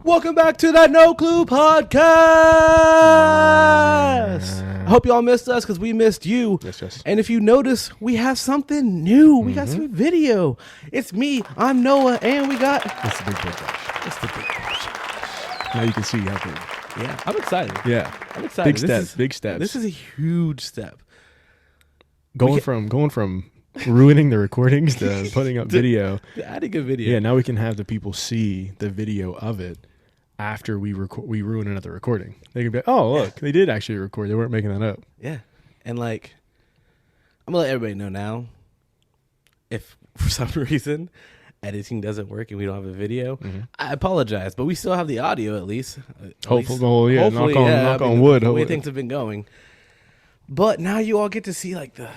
Welcome back to that No Clue podcast. I hope y'all missed us because we missed you. Yes. And if you notice, we have something new. We got some video. It's me. I'm Noah, and we got. It's the big boy Josh. It's the big boy Josh. Now you can see how big. Yeah, I'm excited. Yeah, I'm excited. Big steps. This is a huge step. Going from ruining the recordings to putting up video. Adding a video. Yeah, now we can have the people see the video of it after we ruin another recording. They can be like, oh, look, they did actually record. They weren't making that up. Yeah. And like, I'm going to let everybody know now, if for some reason editing doesn't work and we don't have a video, I apologize, but we still have the audio at least. Hopefully, knock on wood. The way things have been going. But now you all get to see like the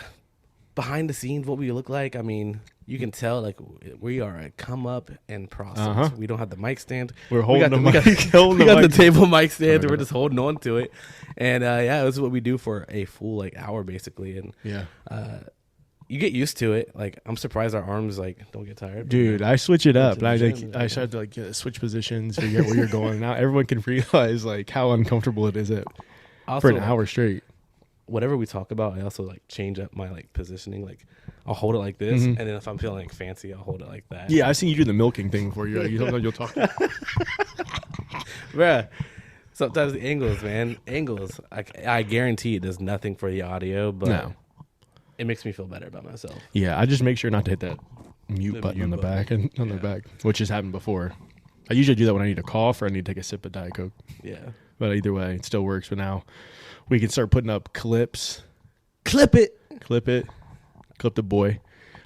behind the scenes, what we look like. I mean, you can tell like we are a come up and process. We don't have the mic stand. We're holding the mic. We got the table mic stand. We're just holding on to it. And yeah, this is what we do for a full like hour basically. And yeah, you get used to it. Like I'm surprised our arms like don't get tired. Dude, I switch it up. I started to like switch positions, figure out where you're going. Now everyone can realize like how uncomfortable it is for an hour straight. Whatever we talk about, I also like change up my like positioning. Like I'll hold it like this, and then if I'm feeling like fancy, I'll hold it like that. Yeah, I've seen you do the milking thing before. You don't know you'll talk. Bruh. Sometimes the angles, man. I guarantee it does nothing for the audio, but it makes me feel better about myself. Yeah, I just make sure not to hit that mute button on the back and on the back, which has happened before. I usually do that when I need to cough or I need to take a sip of Diet Coke. Yeah. But either way, it still works. But now we can start putting up clips. Clip it. Clip the boy.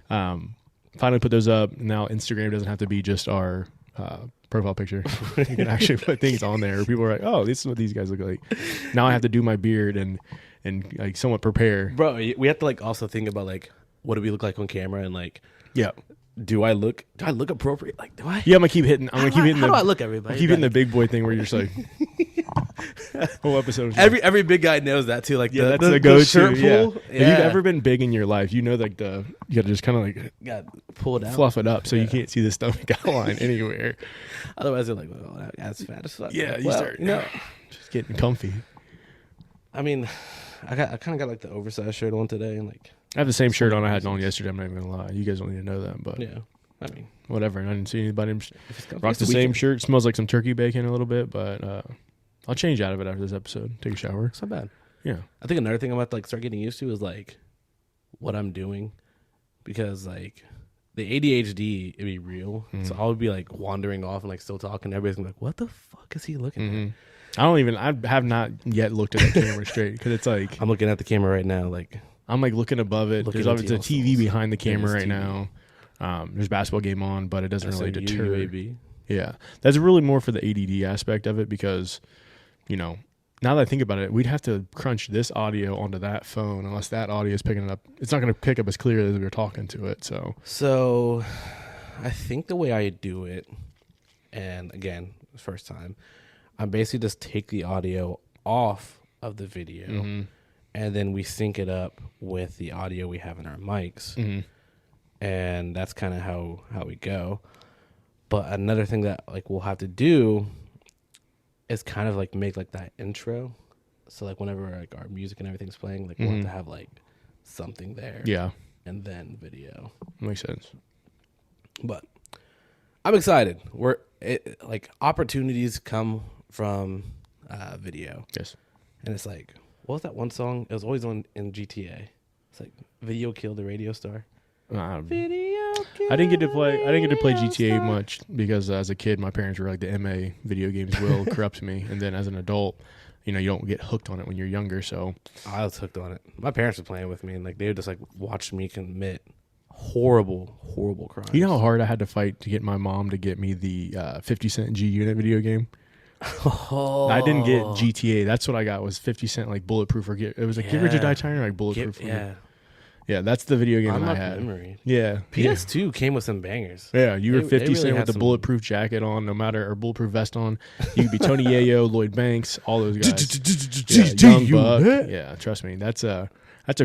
Finally put those up. Now Instagram doesn't have to be just our profile picture. You can actually put things on there. People are like, oh, this is what these guys look like. Now I have to do my beard and like somewhat prepare. Bro, we have to like also think about like what do we look like on camera and like do I look appropriate? Like do I? Yeah, I'm gonna keep hitting. How do I look, everybody? I keep hitting the big boy thing where you're just like whole episode. Every big guy knows that too. Like that's the go-to. Shirt pull. If you've ever been big in your life, you know like you gotta just kind of like pull it out, fluff it up so you can't see the stomach outline anywhere. Otherwise, they're like, "Oh, that's fat as fuck." Yeah, you start, just getting comfy. I mean, I kind of got like the oversized shirt on today, and like I have the same shirt on I had on yesterday. I'm not even gonna lie. You guys don't need to know that, but yeah, I mean, whatever. I didn't see anybody rock the same shirt. Smells like some turkey bacon a little bit, but I'll change out of it after this episode. Take a shower. It's not bad. Yeah, I think another thing I'm about to like start getting used to is like what I'm doing, because like the ADHD it'd be real. So I would be like wandering off and like still talking. Everybody's gonna be like, "What the fuck is he looking at?" I have not yet looked at the camera straight because it's like I'm looking at the camera right now. Like I'm like looking above it. There's obviously a TV behind the camera right now. There's a basketball game on, but it doesn't really deter. UAB. Yeah, that's really more for the ADD aspect of it because, now that I think about it, we'd have to crunch this audio onto that phone unless that audio is picking it up. It's not going to pick up as clear as we were talking to it. So I think the way I do it, and again, first time, I basically just take the audio off of the video and then we sync it up with the audio we have in our mics. And that's kind of how we go. But another thing that like we'll have to do is kind of like make like that intro. So like whenever like our music and everything's playing, like we'll have to have like something there. Yeah. And then video. Makes sense. But I'm excited. Like opportunities come from video. Yes. And it's like, what was that one song? It was always on in GTA. It's like Video Killed the Radio Star. I didn't get to play GTA much because as a kid my parents were like the MA video games will corrupt me, and then as an adult you don't get hooked on it when you're younger, so I was hooked on it. My parents were playing with me and like they would just like watch me commit horrible crimes. You know how hard I had to fight to get my mom to get me the 50 Cent G-Unit video game? I didn't get GTA. That's what I got was 50 Cent like Bulletproof or it was like Get Rich or Die Trying or like Bulletproof. Yeah, that's the video game I had. Memory. Yeah. PS2 came with some bangers. Yeah, you were 50 Cent with the bulletproof jacket on, or bulletproof vest on. You could be Tony Yayo, Lloyd Banks, all those guys. Young Buck. Yeah, trust me. That's a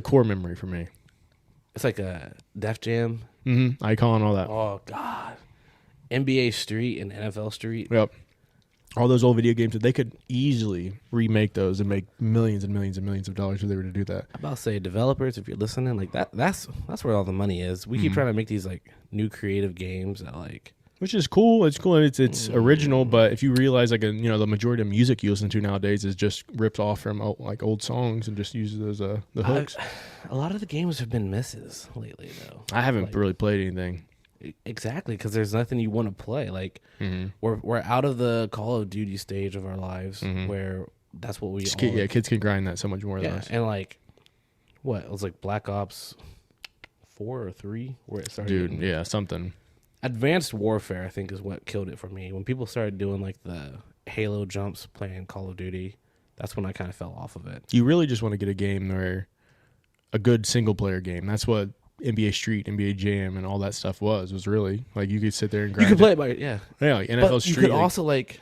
core memory for me. It's like a Def Jam. Icon, all that. Oh, God. NBA Street and NFL Street. Yep. all those old video games that they could easily remake those and make millions and millions and millions of dollars if they were to do that. I'm about to say, developers, if you're listening, like that's where all the money is. We keep trying to make these like new creative games that like, which is cool. It's cool. It's original, but if you realize like the majority of music you listen to nowadays is just ripped off from like old songs and just uses those the hooks. A lot of the games have been misses lately, though. I haven't really played anything. Exactly, because there's nothing you want to play. Like we're out of the Call of Duty stage of our lives where that's what we kids can grind that so much more than us. And like what it was like Black Ops 4 or 3 where it started. Dude, something. Advanced Warfare, I think, is what killed it for me. When people started doing like the Halo jumps playing Call of Duty, that's when I kind of fell off of it. You really just want to get a game where a good single player game. That's what NBA Street, NBA Jam, and all that stuff was really like you could sit there and grind. You could play it by like NFL but Street. You could also like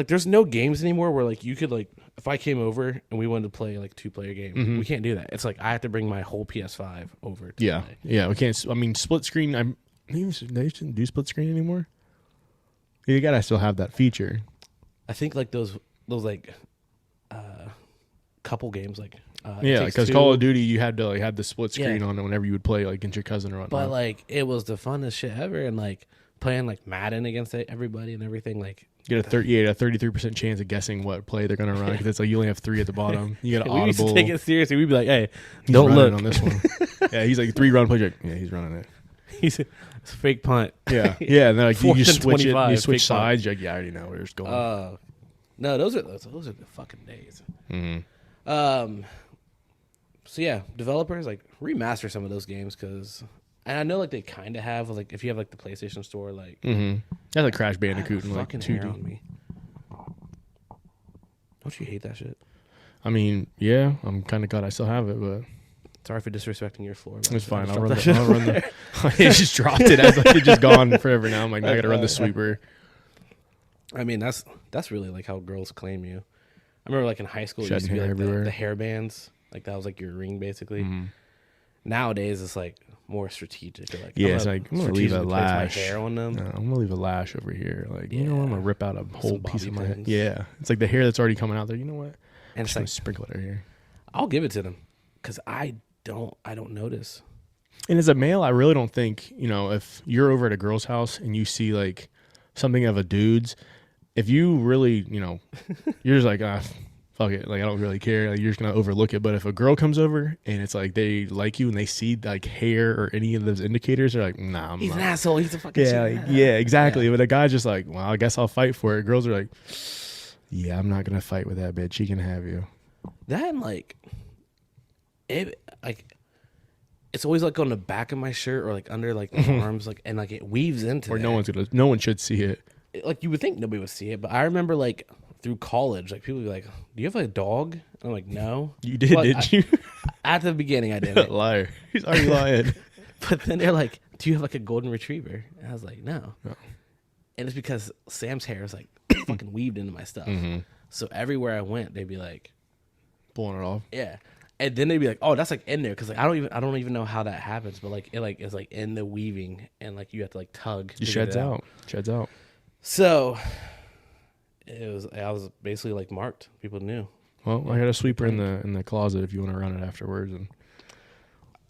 there's no games anymore where like you could like if I came over and we wanted to play like 2-player game, we can't do that. It's like I have to bring my whole PS5 over. To play. We can't. I mean, split screen. They shouldn't do split screen anymore. You gotta still have that feature. I think like those like couple games like. Because Call of Duty, you had to like have the split screen on it whenever you would play like against your cousin or whatnot. But like it was the funnest shit ever, and like playing like Madden against everybody and everything. Like you get a 33% chance of guessing what play they're gonna run because it's like you only have 3 at the bottom. You got an we audible. used to take it seriously. We'd be like, "Hey, he's don't look on this one." Yeah, he's like 3-run play. Like, yeah, he's running it. It's a fake punt. Yeah. And then like you just switch it. You switch sides. You're like, yeah, I already know where it's going. No, those are the fucking days. So yeah, developers like remaster some of those games because, and I know like they kind of have like if you have like the PlayStation Store like that's like Crash Bandicoot and like 2D. On me. Don't you hate that shit? I mean, yeah, I'm kind of glad I still have it, but sorry for disrespecting your floor. It's fine. I'll run the. It just dropped it. I was like, it's just gone forever now. I'm like, I got to run the sweeper. I mean, that's really like how girls claim you. I remember like in high school, it used to be like the hair bands. Like that was like your ring basically. Nowadays it's like more strategic. Like, it's like I'm gonna leave a lash. My hair on them. No, I'm gonna leave a lash over here. Like I'm gonna rip out a whole piece of my head. Yeah, it's like the hair that's already coming out there. You know what? And it's like sprinkle it here. I'll give it to them because I don't notice. And as a male, I really don't think if you're over at a girl's house and you see like something of a dude's, if you really you're just like fuck it, like I don't really care. Like you're just gonna overlook it. But if a girl comes over and it's like they like you and they see like hair or any of those indicators, they're like, nah, he's an asshole. He's a fucking exactly. Yeah. But a guy's just like, well, I guess I'll fight for it. Girls are like, yeah, I'm not gonna fight with that bitch. She can have you. That and like, it like, it's always like on the back of my shirt or like under like the arms, like and like it weaves into. Or no one should see it. Like you would think nobody would see it, but I remember like. Through college, like people would be like, "Do you have a dog?" And I'm like, "No." You did, did you? At the beginning, I didn't. Liar. He's already lying. But then they're like, "Do you have like a golden retriever?" And I was like, "No." And it's because Sam's hair is like fucking weaved into my stuff. So everywhere I went, they'd be like, pulling it off. Yeah, and then they'd be like, "Oh, that's like in there," because like I don't even know how that happens, but like it like is like in the weaving, and like you have to like tug. It sheds out. So. I was basically like marked. People knew. Well, I got a sweeper in the closet if you want to run it afterwards. And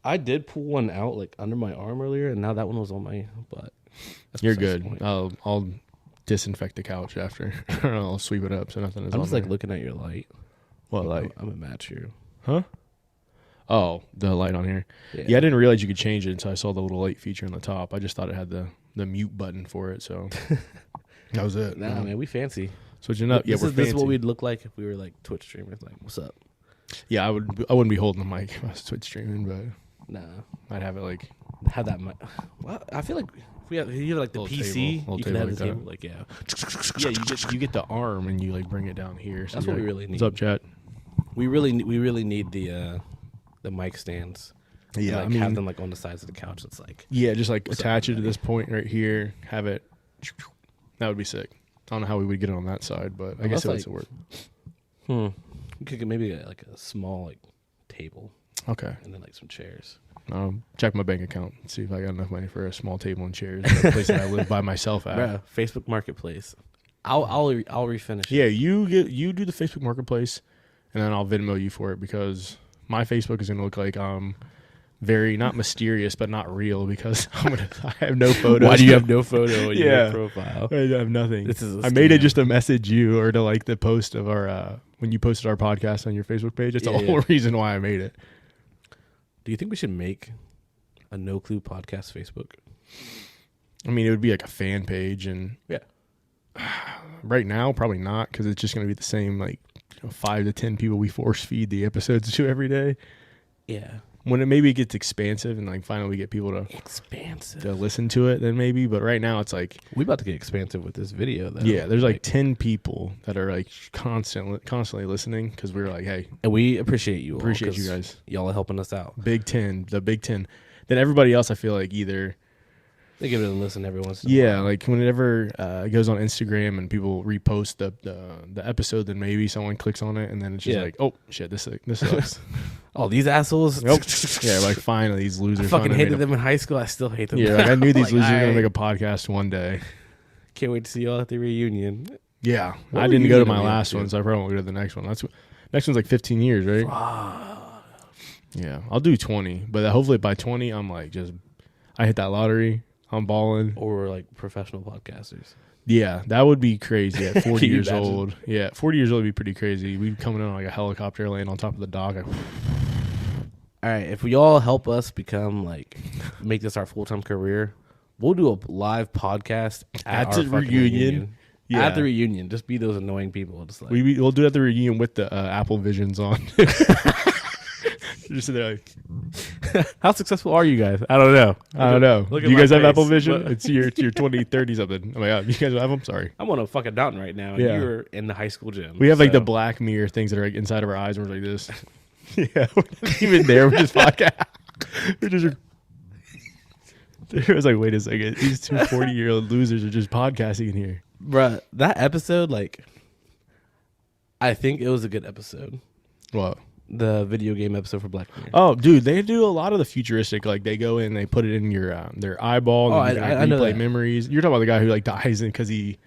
I did pull one out like under my arm earlier, and now that one was on my butt. You're good. I'll disinfect the couch after. I'll sweep it up so nothing is. I'm on just there. like looking at your light. What light? I'm a match here. Huh? Oh, the light on here. Yeah, I didn't realize you could change it until I saw the little light feature on the top. I just thought it had the mute button for it. So that was it. Nah, man, we fancy. Switching up. This is what we'd look like if we were like Twitch streamers. Like, what's up? Yeah, I wouldn't be holding the mic if I was Twitch streaming, but nah, I'd have it like have that mic. Well, I feel like if you have like the PC, you can have the table. Like yeah, you get the arm and you like bring it down here. So that's what we really need. What's up, chat? We really need the mic stands. Yeah, and, have them like on the sides of the couch. It's like just like attach it to this point right here. Have it. That would be sick. I don't know how we would get it on that side, but I guess it would work. You could get maybe like a small like table. Okay. And then like some chairs. Check my bank account. See if I got enough money for a small table and chairs. At a place that I live by myself at. Bruh, Facebook Marketplace. I'll refinish it. Yeah, you do the Facebook Marketplace, and then I'll Venmo you for it because my Facebook is gonna look like very not mysterious but not real because I have no photos. Why do you have no photo in your profile? I have nothing. This is I made it just to message you or to like the post of our when you posted our podcast on your Facebook page. That's the whole reason why I made it. Do you think we should make a No Clue podcast Facebook? I mean, it would be like a fan page, and right now probably not because it's just going to be the same 5 to 10 people we force feed the episodes to every day. Yeah. When it maybe gets expansive and finally we get people to listen to it, then maybe. But right now it's we about to get expansive with this video though. Yeah, there's 10 people that are constantly listening because we're hey, and we appreciate you. Appreciate you guys. Y'all are helping us out. The Big 10. Then everybody else, I feel like either. They give it a listen every once in a while. Yeah, whenever it goes on Instagram and people repost the episode, then maybe someone clicks on it and then it's just oh shit, this sucks. Oh, these assholes. Nope. Yeah, finally these losers. I fucking hated them in high school. I still hate them. Yeah, I knew these losers were gonna make a podcast one day. Can't wait to see y'all at the reunion. Yeah, I didn't go to my last one, so I probably won't go to the next one. Next one's 15 years, right? Yeah, I'll do 20, but hopefully by 20, I'm I hit that lottery. I'm balling. Or we're professional podcasters. Yeah, that would be crazy at 40 years old. Yeah, 40 years old would be pretty crazy. We'd coming in on a helicopter, laying on top of the dock. All right, if we all help us become make this our full-time career, we'll do a live podcast at the reunion. Yeah. At the reunion, just be those annoying people. Just we'll do it at the reunion with the Apple Visions on. Just sit there how successful are you guys? I don't know. Do you guys have Apple Vision? It's your 20, 30 something. Oh my god, you guys have them? Sorry. I'm on a fucking mountain right now. And you're in the high school gym. We have the black mirror things that are inside of our eyes. And we're like this. Yeah, we're not even there. We're just podcast. We're just. I was wait a second. These two 40-year-old losers are just podcasting in here, bruh. That episode, I think it was a good episode. What? The video game episode for Black Mirror. Oh, dude, they do a lot of the futuristic. They go in, they put it in your their eyeball. Oh, and I know that. Memories. You're talking about the guy who dies because he.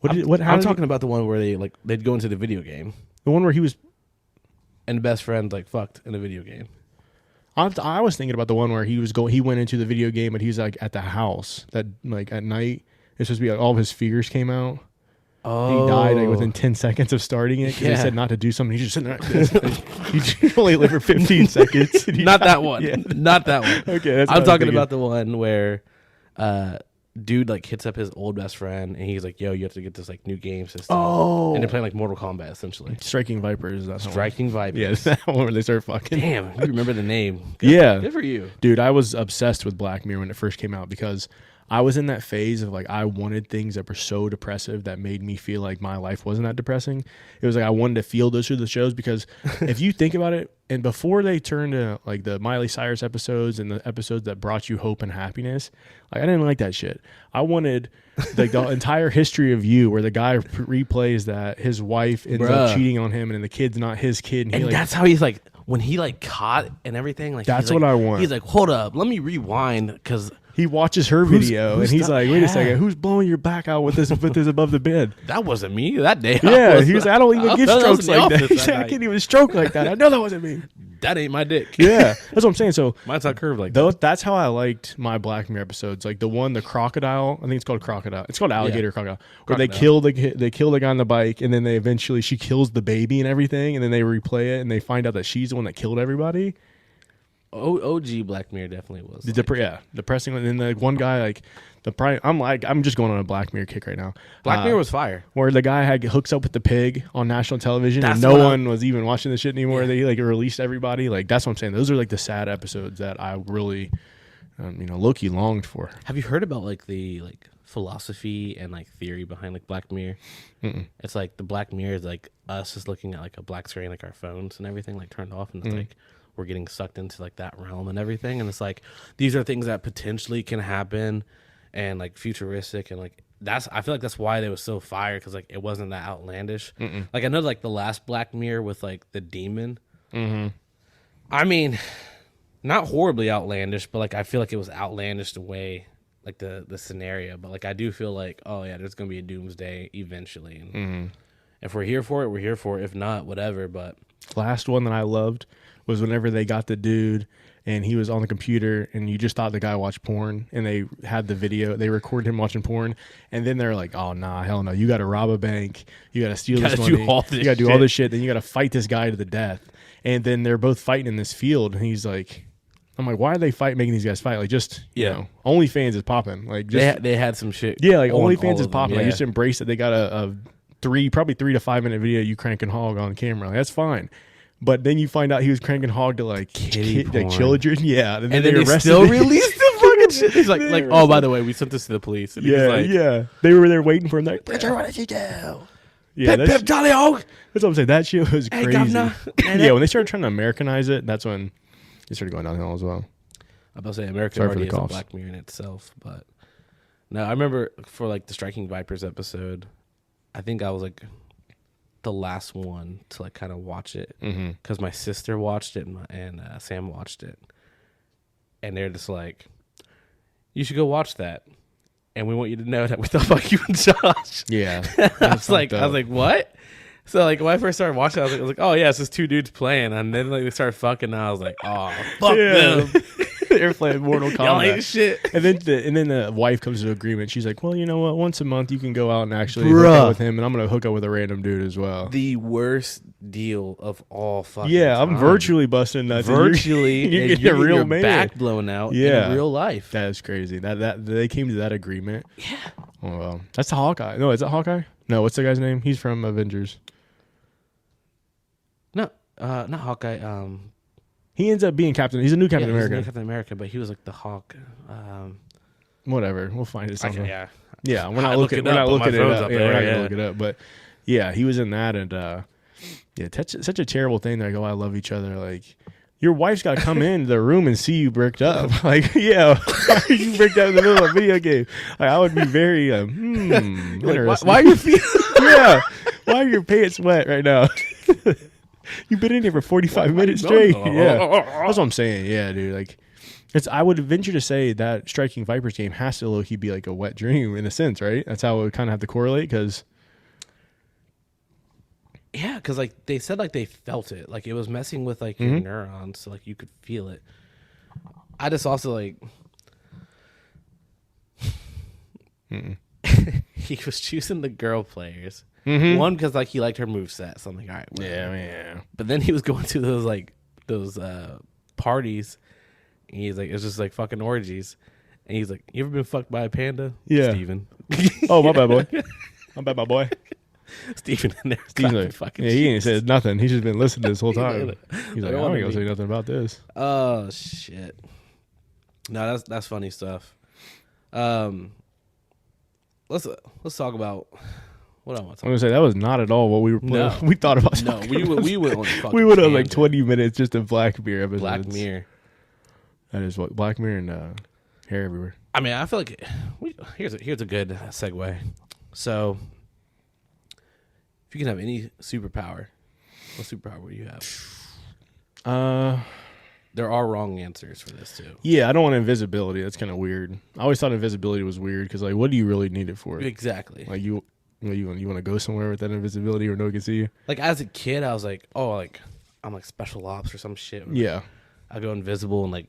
I'm talking about the one where they'd go into the video game. The one where he was, and the best friend fucked in the video game. I was thinking about the one where he went into the video game, but he was at the house that at night. It's supposed to be all of his fears came out. Oh. He died within 10 seconds of starting it because they said not to do something. He's just sitting there. He only lived for 15 seconds. Not that one. Yeah. Not that one. Okay, I'm talking about the one where dude hits up his old best friend and he's yo, you have to get this new game system. Oh. And they're playing Mortal Kombat essentially. Striking Vipers. Striking Vipers. Yeah, that one where they start fucking. Damn, you remember the name. Good for you. Dude, I was obsessed with Black Mirror when it first came out because I was in that phase of I wanted things that were so depressive that made me feel like my life wasn't that depressing. It was I wanted to feel those through the shows because if you think about it, and before they turned to the Miley Cyrus episodes and the episodes that brought you hope and happiness, I didn't like that shit. I wanted the entire history of you where the guy replays that his wife ends up cheating on him and the kid's not his kid. And that's how he's when he caught and everything. That's what I want. He's hold up, let me rewind because. He watches her video and he's wait a second, who's blowing your back out with this above the bed? That wasn't me that day. Yeah, he was. I don't even give strokes like that. He said, I can't even stroke like that. I know that wasn't me. That ain't my dick. Yeah, that's what I'm saying. So mine's not curved like that. That's how I liked my Black Mirror episodes. The crocodile. I think it's called crocodile. It's called alligator crocodile. Where they kill the guy on the bike and then she kills the baby and everything and then they replay it and they find out that she's the one that killed everybody. OG Black Mirror definitely was. Depressing. And then the one guy I'm just going on a Black Mirror kick right now. Black Mirror was fire. Where the guy hooks up with the pig on national television and no one was even watching the shit anymore. Yeah. They released everybody. That's what I'm saying. Those are the sad episodes that I really, low-key longed for. Have you heard about the philosophy and theory behind Black Mirror? Mm-mm. It's the Black Mirror is us just looking at a black screen our phones and everything turned off and it's we're getting sucked into that realm and everything and it's these are things that potentially can happen and futuristic and I feel that's why they was so fire because it wasn't that outlandish. Mm-mm. I know the last Black Mirror with the demon. Mm-hmm. I mean, not horribly outlandish, but I feel it was outlandish the way the scenario, but like I do feel like, oh yeah, there's gonna be a doomsday eventually, and if we're here for it, we're here for it. If not, whatever. But Last one that I loved was whenever they got the dude and he was on the computer and you just thought the guy watched porn, and they had the video, they recorded him watching porn, and then they're like, oh nah, hell no, you gotta rob a bank, you gotta steal this money, you gotta do all this shit, then you gotta fight this guy to the death. And then they're both fighting in this field, and he's like, I'm like, why are they making these guys fight? Like, just, you know, OnlyFans is popping. Like, just, they had some shit. Yeah, like OnlyFans is popping. Yeah. Like, just embrace it. They got a probably 3 to 5 minute video you cranking hog on camera. Like, that's fine. But then you find out he was cranking hog to like like children. Yeah. And then they still released the fucking shit. He's like, oh, by the way, we sent this to the police. And yeah, like, yeah. They were there waiting for him. Like, Bridger, what did you do? Yeah, Pip, Johnny Hog. That's what I'm saying. That shit was Hey, crazy. governor. Yeah, when they started trying to Americanize it, that's when it started going downhill as well. I'm about to say America already is a Black Mirror in itself, but no, I remember for like the Striking Vipers episode, I think I was like the last one to like kind of watch it because my sister watched it and Sam watched it, and they're just like, you should go watch that, and we want you to know that we thought about you and Josh. Yeah. I was like, what? So like when I first started watching, I was like, oh yeah, it's just two dudes playing, and then like they started fucking, and I was like, oh fuck them. They're playing Mortal Kombat. Y'all ain't shit. And then the wife comes to agreement. She's like, well, you know what? Once a month you can go out and actually hook up with him, and I'm gonna hook up with a random dude as well. The worst deal of all fucking I'm virtually busting nuts. Virtually, you're getting getting a real your man. back blown out in real life. That is crazy. That they came to that agreement. Yeah. Oh well, that's the Hawkeye. No, is it Hawkeye? No, what's the guy's name? He's from Avengers. No, not Hawkeye. He ends up being Captain. He's a new Captain America. He's a new Captain America, but he was like the Hawk. Whatever, we'll find it. Yeah. We're not looking it up. We're not gonna look it up. But yeah, he was in that, and such a terrible thing. They're like, oh, I love each other. Like, your wife's got to come into the room and see you bricked up. Like, yeah, why are you bricked up in the middle of a video game? Like, I would be very interesting. Like, why are you feeling? Yeah, why are your pants wet right now? You've been in here for 45 minutes straight. Yeah, that's what I'm saying. Yeah, dude. Like, I would venture to say that Striking Vipers game has to low-key be like a wet dream in a sense, right? That's how it would kind of have to correlate, because. Yeah, because like they said, like they felt it, like it was messing with like your neurons, so like you could feel it. I just also like he was choosing the girl players. One, because like he liked her moveset, so I'm like, all right, whatever. Yeah. But then he was going to those parties, and he's like, it's just like fucking orgies, and he's like, you ever been fucked by a panda? Yeah, Steven. Oh, my bad, boy. My bad, my boy. Steven in there. Steven's like, fucking he ain't said nothing. He's just been listening this whole time. He's like, I don't gonna say nothing about this. Oh shit. No, that's funny stuff. Let's talk about what I want to talk I'm gonna say that was not at all what we were playing. No. We thought about. No, we went on a fucking we would have like tangent. 20 minutes just of Black Mirror episodes. Black Mirror. That is what Black Mirror and Hair Everywhere. I mean, I feel like here's a good segue. So, if you can have any superpower, what superpower would you have? There are wrong answers for this too. Yeah, I don't want invisibility. That's kind of weird. I always thought invisibility was weird because, like, what do you really need it for? Exactly. Like, you want to go somewhere with that invisibility where no one can see you? Like, as a kid, I was like, oh, like I'm like special ops or some shit. Yeah. I go invisible and like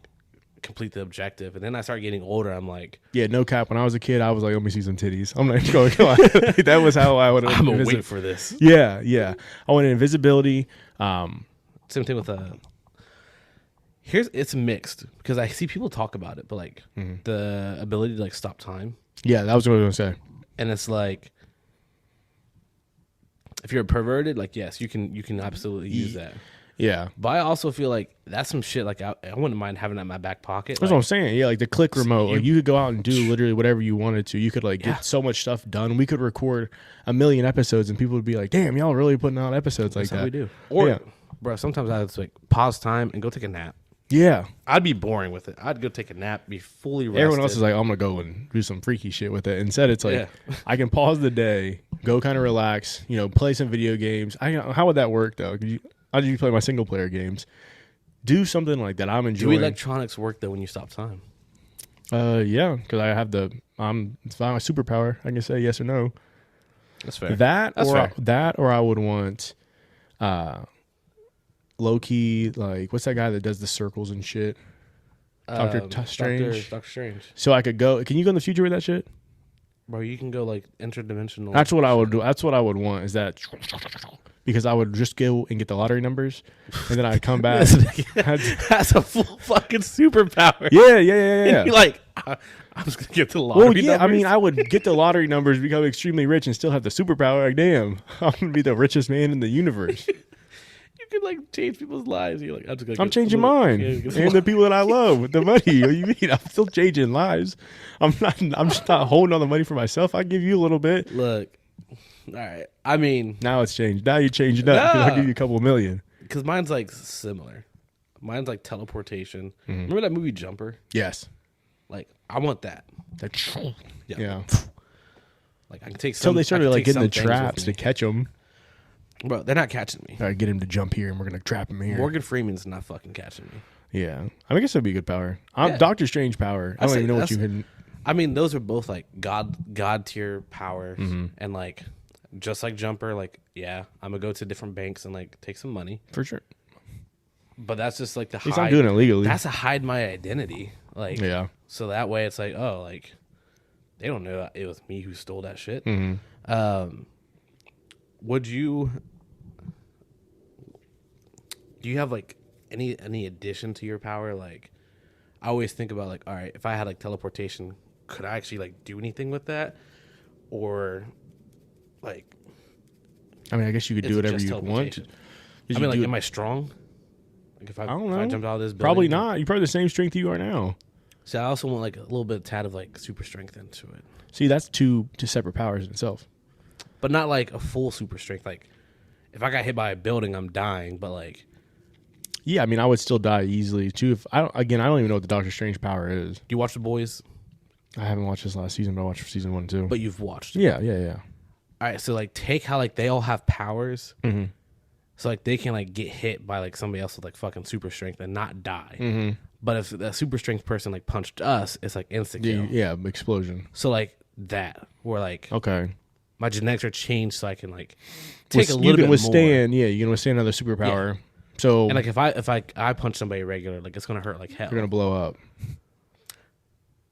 complete the objective, and then I start getting older. I'm like, yeah, no cap. When I was a kid, I was like, let me see some titties. I'm like, go on. That was how I would. I'm gonna wait for this. Yeah. I wanted invisibility. Same thing with it's mixed because I see people talk about it, but like the ability to like stop time. Yeah, that was what I was gonna say. And it's like, if you're perverted, like yes, you can absolutely use that. Yeah, but I also feel like that's some shit. Like I wouldn't mind having that in my back pocket. That's what I'm saying. Yeah, like the click remote. Like you could go out and do literally whatever you wanted to. You could like get so much stuff done. We could record 1 million episodes, and people would be like, "Damn, y'all really putting out episodes like that's that." How we do. Or, bro, sometimes I would like pause time and go take a nap. Yeah, I'd be boring with it. I'd go take a nap, be fully rested. Everyone else is like, I'm gonna go and do some freaky shit with it. Instead, it's like I can pause the day, go kind of relax, play some video games. How would that work though? I usually play my single player games. Do something like that I'm enjoying. Do electronics work though when you stop time? Yeah, because I have it's my superpower. I can say yes or no. That's fair. That or I would want, low key, like what's that guy that does the circles and shit? Strange. Doctor Strange. So I could go. Can you go in the future with that shit? Bro, you can go like interdimensional. That's what I would do. That's what I would want. Is that because I would just go and get the lottery numbers, and then I'd come back. That's a full fucking superpower. Yeah. And you're like, I'm just gonna get the lottery. Well, yeah. numbers. I mean, I would get the lottery numbers, become extremely rich, and still have the superpower. Like, damn, I'm gonna be the richest man in the universe. You could like change people's lives. You're like, I'm changing mine and the people that I love with the money. What do you mean? I'm still changing lives. I'm just not holding on the money for myself. I give you a little bit. Look, all right. I mean, now it's changed. Now you changed it up. I'll give you a couple of million. Because mine's like similar. Mine's like teleportation. Remember that movie Jumper? Yes. Like I want that. Yeah. Like I can take. So they started like getting the traps to catch them. Bro, they're not catching me. All right, get him to jump here, and we're gonna trap him here. Morgan Freeman's not fucking catching me. Yeah, I guess that'd be a good power. Doctor Strange power. I don't even know what you can. I mean, those are both like God tier powers, and like just like Jumper, like I'm gonna go to different banks and like take some money For sure. But that's just like He's not doing it legally. That's to hide my identity, like yeah. So that way, it's like like they don't know it was me who stole that shit. Would you? Do you have like any addition to your power? Like, I always think about like, all right, if I had like teleportation, could I actually like do anything with that, or like? I mean, I guess you could do whatever you want. I mean, like, am I strong? Like, I don't know. If I jumped out of this building, probably not. You're probably the same strength you are now. So I also want like a little bit tad of like super strength into it. See, that's two separate powers in itself. But not like a full super strength. Like, if I got hit by a building, I'm dying. But like, yeah, I mean, I would still die easily too. If I don't even know what the Doctor Strange power is. Do you watch The Boys? I haven't watched this last season, but I watched season 1 and 2. But you've watched it. Yeah. All right, so like take how like they all have powers. So like they can like get hit by like somebody else with like fucking super strength and not die. But if a super strength person like punched us, it's like instant kill. Yeah, explosion. So like that, where like okay, my genetics are changed so I can like take a little bit more. You can withstand. Yeah, you can withstand another superpower. Yeah. So and like if I punch somebody regular, like it's gonna hurt like hell. You're gonna blow up.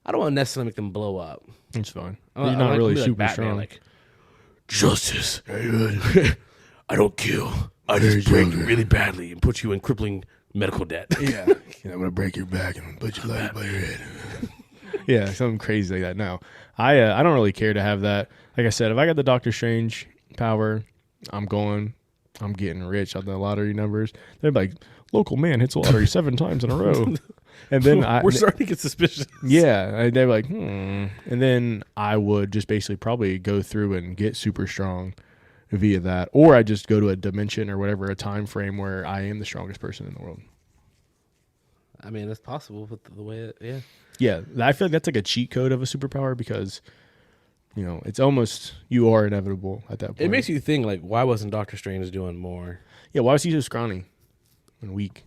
I don't want to necessarily make them blow up. It's fine. You're not really super Batman, strong. Like, justice. I don't kill. I just break you really badly and put you in crippling medical debt. Yeah. I'm going to break your back and put you light by your head. Yeah, something crazy like that. No, I don't really care to have that. Like I said, if I got the Doctor Strange power, I'm getting rich on the lottery numbers. They're like, local man hits the lottery 7 times in a row. And then we're starting to get suspicious. Yeah, they're like, And then I would just basically probably go through and get super strong via that, or I just go to a dimension or whatever, a time frame where I am the strongest person in the world. I mean, it's possible with the way yeah. I feel like that's like a cheat code of a superpower because, it's almost you are inevitable at that point. It makes you think like, why wasn't Doctor Strange doing more? Yeah, why was he so scrawny and weak?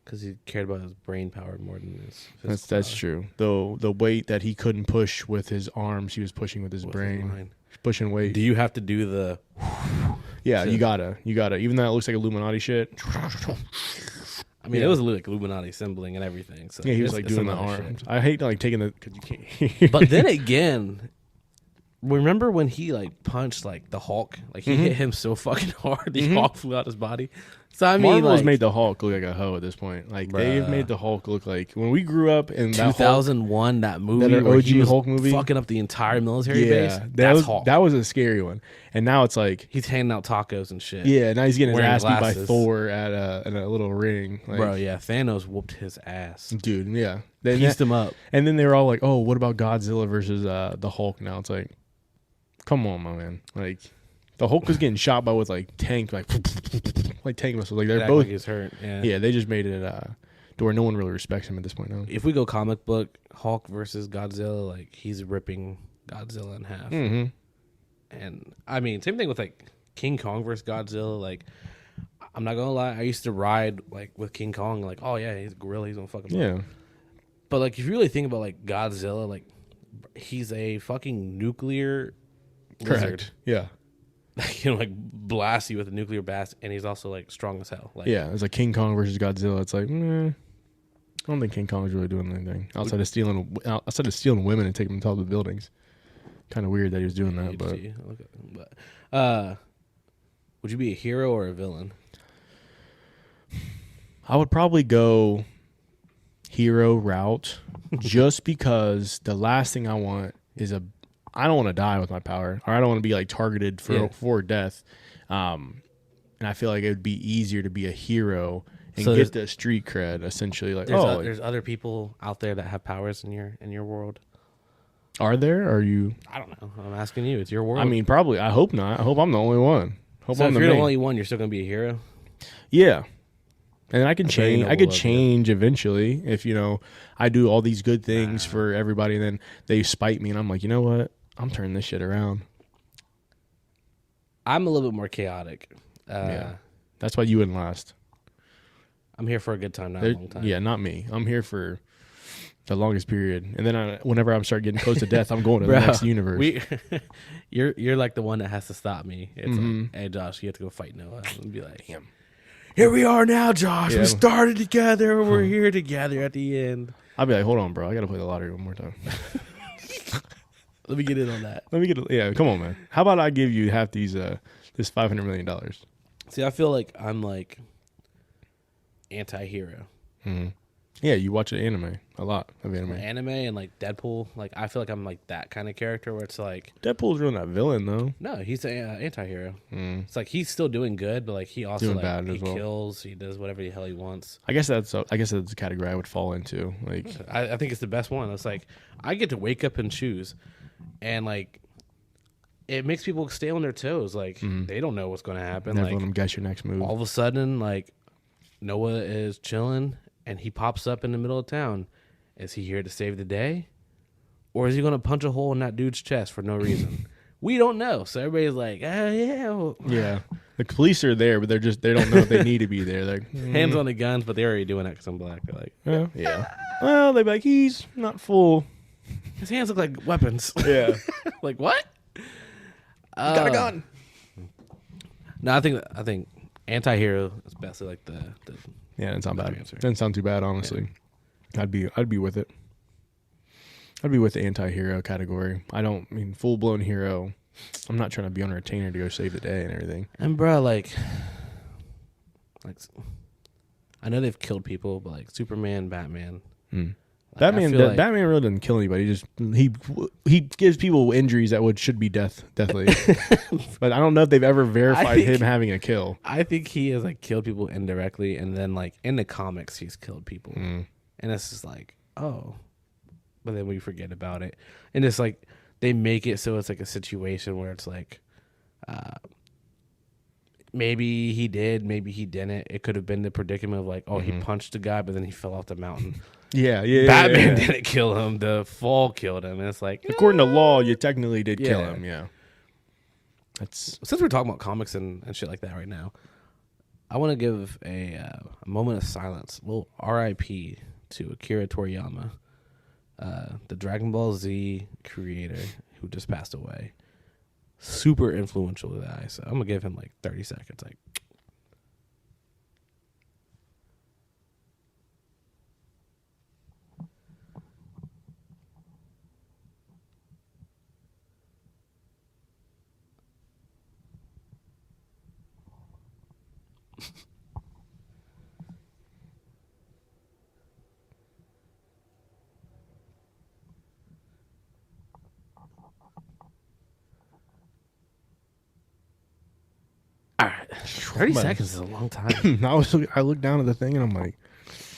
Because he cared about his brain power more than his physical That's true. Though the weight that he couldn't push with his arms, he was pushing with his brain. Pushing weight. Do you have to do the? Yeah, you gotta. Even though it looks like Illuminati shit. I mean, it was like Illuminati symboling and everything. So yeah, he was like doing the arms. Shit. I hate like taking the because you can't. But then again, remember when he like punched like the Hulk? Like he hit him so fucking hard, the Hulk flew out his body. So I mean, Marvel's made the Hulk look like a hoe at this point. Like they've made the Hulk look like when we grew up in 2001, that movie, that where OG he was Hulk movie, fucking up the entire military base. That was a scary one. And now it's like he's handing out tacos and shit. Yeah, now he's getting his ass beat by glasses. Thor at a little ring. Like, bro, yeah, Thanos whooped his ass, dude. Yeah, they pieced him up. And then they were all like, "Oh, what about Godzilla versus the Hulk?" Now it's like, come on, my man, like. The Hulk was getting shot by with like tank tank missiles. Like they're both. Like he's hurt. Yeah, they just made it to where no one really respects him at this point now. If we go comic book Hulk versus Godzilla, like he's ripping Godzilla in half. And I mean, same thing with like King Kong versus Godzilla. Like, I'm not gonna lie, I used to ride like with King Kong. Like, oh yeah, he's a gorilla. He's gonna fucking. Yeah. But like, if you really think about like Godzilla, like he's a fucking nuclear lizard. Correct. Yeah. Like blast you with a nuclear blast, and he's also like strong as hell. Like, Yeah, it's like King Kong versus Godzilla. It's like, I don't think King Kong's really doing anything outside of stealing women and taking them to top of the buildings. Kind of weird that he was doing that, but would you be a hero or a villain? I would probably go hero route just because the last thing I want is I don't want to die with my power, or I don't want to be like targeted for death. And I feel like it would be easier to be a hero and get the street cred, essentially. Like, there's other people out there that have powers in your world. Are there? Are you? I don't know. I'm asking you. It's your world. I mean, probably. I hope not. I hope I'm the only one. If you're the only one, you're still gonna be a hero. Yeah. And I can change. I could change eventually if I do all these good things for everybody, and then they spite me, and I'm like, you know what? I'm turning this shit around. I'm a little bit more chaotic. Yeah, that's why you wouldn't last. I'm here for a good time, not a long time. Yeah, not me. I'm here for the longest period, and then whenever I start getting close to death, I'm going to the next universe. You're like the one that has to stop me. It's like, hey, Josh, you have to go fight Noah, and be like, damn. Here we are now, Josh. Yeah. We started together. We're here together at the end. I'll be like, hold on, bro. I got to play the lottery one more time. Let me get in on that. Yeah, come on, man. How about I give you half this $500 million? See, I feel like I'm like anti-hero. Mm-hmm. Yeah, you watch anime a lot of anime. Anime and like Deadpool. Like I feel like I'm like that kind of character where it's like Deadpool's really not villain though. No, he's an anti-hero. It's like he's still doing good, but like he also doing like bad he as well. kills. He does whatever the hell he wants. I guess that's a category I would fall into. Like I think it's the best one. It's like I get to wake up and choose, and like it makes people stay on their toes. Like they don't know what's going to happen. Never like let them guess your next move. All of a sudden, like Noah is chilling. And he pops up in the middle of town. Is he here to save the day? Or is he going to punch a hole in that dude's chest for no reason? We don't know. So everybody's like, yeah. Yeah. The police are there, but they don't know if they need to be there. They're like, hands on the guns, but they're already doing that because I'm black. They're like, yeah. Well, they're like, he's not full. His hands look like weapons. Yeah. Like, what? You got a gun. No, I think anti-hero is basically like the yeah, it's not bad. Answer. Doesn't sound too bad, honestly. Yeah. I'd be with it. I'd be with the anti-hero category. I mean full blown hero. I'm not trying to be on a retainer to go save the day and everything. And bro, like I know they've killed people, but like Superman, Batman. Like, Batman really doesn't kill anybody. He gives people injuries that should be deathly. But I don't know if they've ever verified him having a kill. I think he has like killed people indirectly, and then like in the comics he's killed people, and it's just like but then we forget about it, and it's like they make it so it's like a situation where it's like maybe he did, maybe he didn't. It could have been the predicament of like, he punched a guy, but then he fell off the mountain. Yeah. Batman didn't kill him. The fall killed him. And it's like, according to law, you technically did kill him. Yeah. Since we're talking about comics and shit like that right now, I want to give a moment of silence, a little R.I.P. to Akira Toriyama, the Dragon Ball Z creator who just passed away. Super influential guy. So I'm gonna give him like 30 seconds. Like, all right, 30 seconds is a long time. I looked down at the thing and I'm like,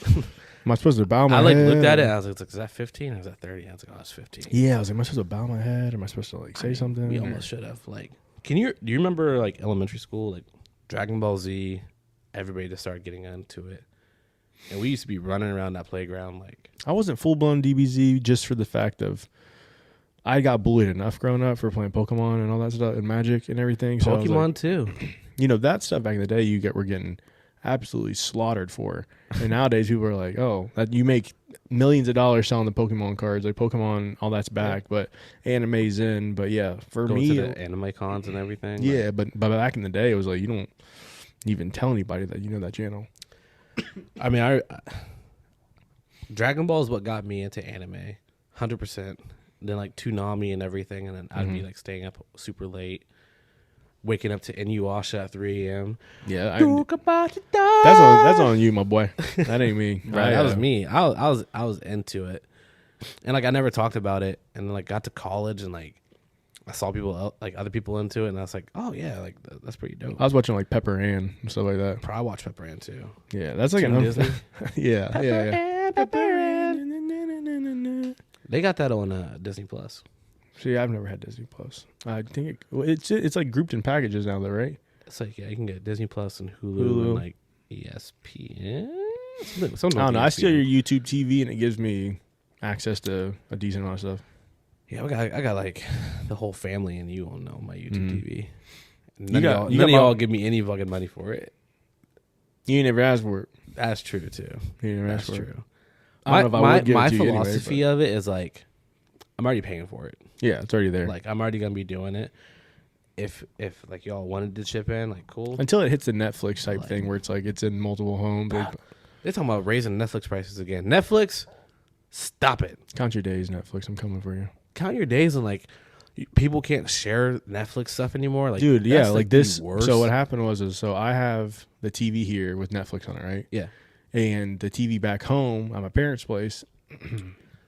am I supposed to bow my head? I looked at it and I was like, is that 15 or is that 30? I was like, oh, it's 15. Yeah, I was like, am I supposed to bow my head? Or am I supposed to like say something? We almost should have. Like, do you remember like elementary school, like Dragon Ball Z? Everybody just started getting into it, and we used to be running around that playground. Like, I wasn't full blown DBZ just for the fact of I got bullied enough growing up for playing Pokemon and all that stuff and Magic and everything. So Pokemon too. You know, that stuff back in the day, we're getting absolutely slaughtered for. And nowadays people are like, oh, that you make millions of dollars selling the Pokemon cards, like Pokemon, all that's back, but anime's in. But yeah, for Going me, to the anime cons and everything. yeah, but back in the day, it was like you don't even tell anybody that you know that channel. I mean, I Dragon Ball is what got me into anime, 100%. Then like Toonami and everything, and then I'd be like staying up super late, waking up to Inuyasha at 3 a.m. Yeah, That's on you, my boy. That ain't me. Right, that was me. I was into it, and like I never talked about it, and then like got to college and like I saw people like other people into it, and I was like, oh yeah, like that's pretty dope. I was watching like Pepper Ann and stuff like that. Probably watch Pepper Ann too. Yeah, that's like Toon Disney. yeah, Pepper Ann, Pepper Ann. They got that on Disney Plus. See, I've never had Disney Plus. I think it's like grouped in packages now, though, right? It's like you can get Disney Plus and Hulu. And like ESPN. Something I don't know. I ESPN. steal your YouTube TV, and it gives me access to a decent amount of stuff. Yeah, I got like the whole family and you on my YouTube TV. You None of y'all give me any fucking money for it. You ain't never asked for it. That's true too. You ain't never That's asked for it. true. I don't know if I would give My it to you anyway, philosophy of it is like I'm already paying for it. Yeah, it's already there. Like I'm already gonna be doing it. If like y'all wanted to chip in, like cool. Until it hits the Netflix type thing where it's like it's in multiple homes. They're talking about raising Netflix prices again. Netflix, stop it. Count your days, Netflix. I'm coming for you. Count your days and like people can't share Netflix stuff anymore. Like, dude, yeah, that's, like this. worst. So what happened was I have the TV here with Netflix on it, right? Yeah. And the TV back home at my parents' place.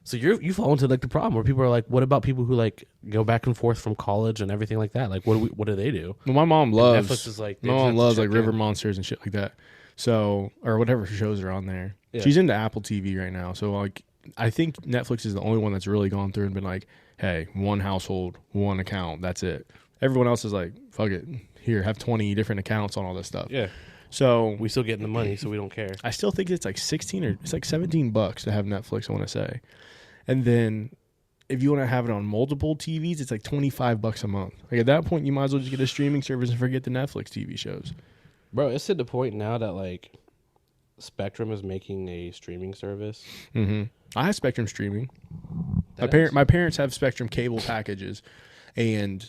So you fall into like the problem where people are like, what about people who like go back and forth from college and everything like that? Like, what do they do? Well, my mom loves Netflix is like my mom loves like River Monsters and shit like that. So or whatever shows are on there. Yeah. She's into Apple TV right now. So like I think Netflix is the only one that's really gone through and been like, hey, one household, one account, that's it. Everyone else is like, fuck it, here, have 20 different accounts on all this stuff. Yeah. So we still getting the money, so we don't care. I still think it's like it's like $17 to have Netflix, I want to say. And then if you want to have it on multiple TVs, it's like $25 a month. Like at that point, you might as well just get a streaming service and forget the Netflix TV shows. Bro, it's to the point now that like Spectrum is making a streaming service. Mm-hmm. I have Spectrum streaming. That My parents have Spectrum cable packages, and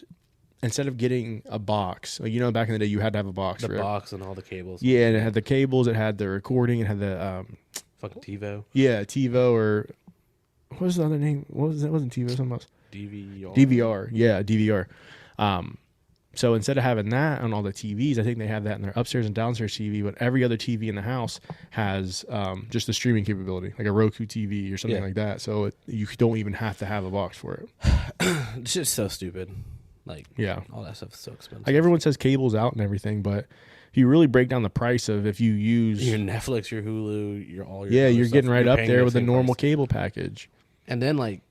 instead of getting a box, like, you know, back in the day, you had to have a box. The box and all the cables. Yeah, and it had the cables, it had the recording, it had the fucking TiVo. Yeah, TiVo, or what was the other name? What was it? It wasn't TiVo, something else. DVR. Yeah, DVR. So instead of having that on all the TVs, I think they have that in their upstairs and downstairs TV, but every other TV in the house has just the streaming capability, like a Roku TV or something like that. So you don't even have to have a box for it. It's just so stupid. Like, yeah, all that stuff is so expensive. Like everyone says cable's out and everything, but if you really break down the price of if you use your Netflix, your Hulu, your you're getting right up there with a normal price. Cable package. And then like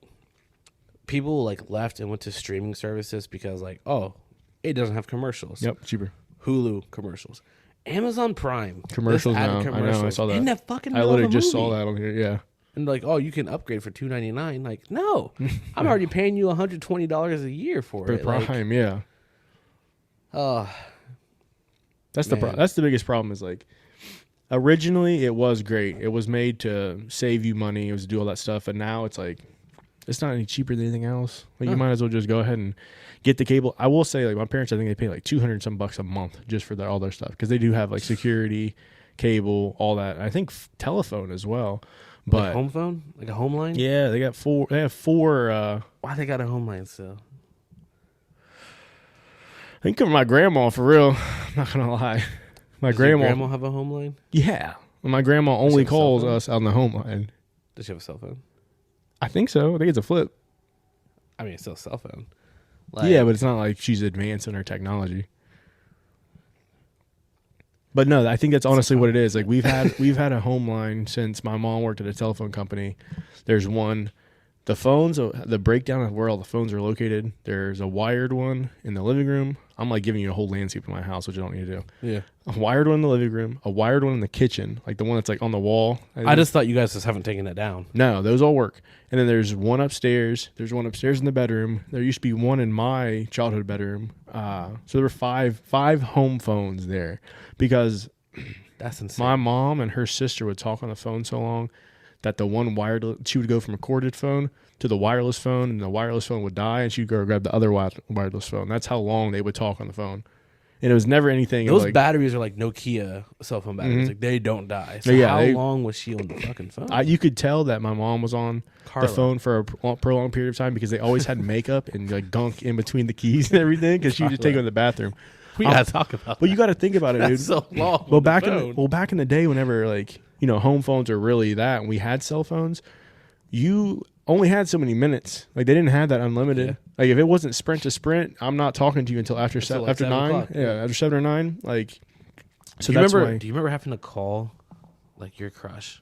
people like left and went to streaming services because like, oh, it doesn't have commercials. Yep, cheaper. Hulu commercials. Amazon Prime commercials now. I know, I saw that. In that fucking I literally just movie. saw that on here. Yeah. And like, oh, you can upgrade for $2.99. Like, no, I'm already paying you $120 a year for it. Prime, like, yeah. That's that's the biggest problem. Is like, originally it was great. It was made to save you money. It was to do all that stuff, and now it's like, it's not any cheaper than anything else. Like, you might as well just go ahead and get the cable. I will say, like, my parents, I think they pay like $200 some a month just for all their stuff, because they do have like security, cable, all that. I think telephone as well. But like home phone, like a home line. Yeah, they got four. They have four. Why they got a home line still? I think of my grandma, for real. I'm not gonna lie. My Does your grandma have a home line? Yeah, my grandma only calls us on the home line. Does she have a cell phone? I think so. I think it's a flip. I mean, it's still a cell phone. Like, yeah, but it's not like she's advanced in her technology. But no, I think that's honestly what it is. Like, we've had a home line since my mom worked at a telephone company. There's one. The phones, the breakdown of where all the phones are located, there's a wired one in the living room. I'm like giving you a whole landscape of my house, which I don't need to do. Yeah. A wired one in the living room, a wired one in the kitchen, like the one that's like on the wall. I just thought you guys just haven't taken it down. No, those all work. And then there's one upstairs. There's one upstairs in the bedroom. There used to be one in my childhood bedroom. So there were five home phones there, because That's insane. My mom and her sister would talk on the phone so long that the one wireless, she would go from a corded phone to the wireless phone, and the wireless phone would die, and she'd go grab the other wireless phone. That's how long they would talk on the phone. And it was never anything. Those like, batteries are like Nokia cell phone batteries. Mm-hmm. Like they don't die. So Yeah, how long was she on the fucking phone? you could tell that my mom was on Carla. the phone for a prolonged period of time because they always had makeup and like gunk in between the keys and everything because she would just take it in the bathroom. We gotta talk about. Well, you got to think about it, dude. That's so long. Well, back in the day, whenever like home phones are really that, and we had cell phones, you only had so many minutes. Like they didn't have that unlimited. Yeah. Like if it wasn't sprint to sprint, I'm not talking to you until after Like after 7 9. o'clock. Yeah, after 7 or 9. Like, so do you that's remember? why. Do you remember having to call like your crush,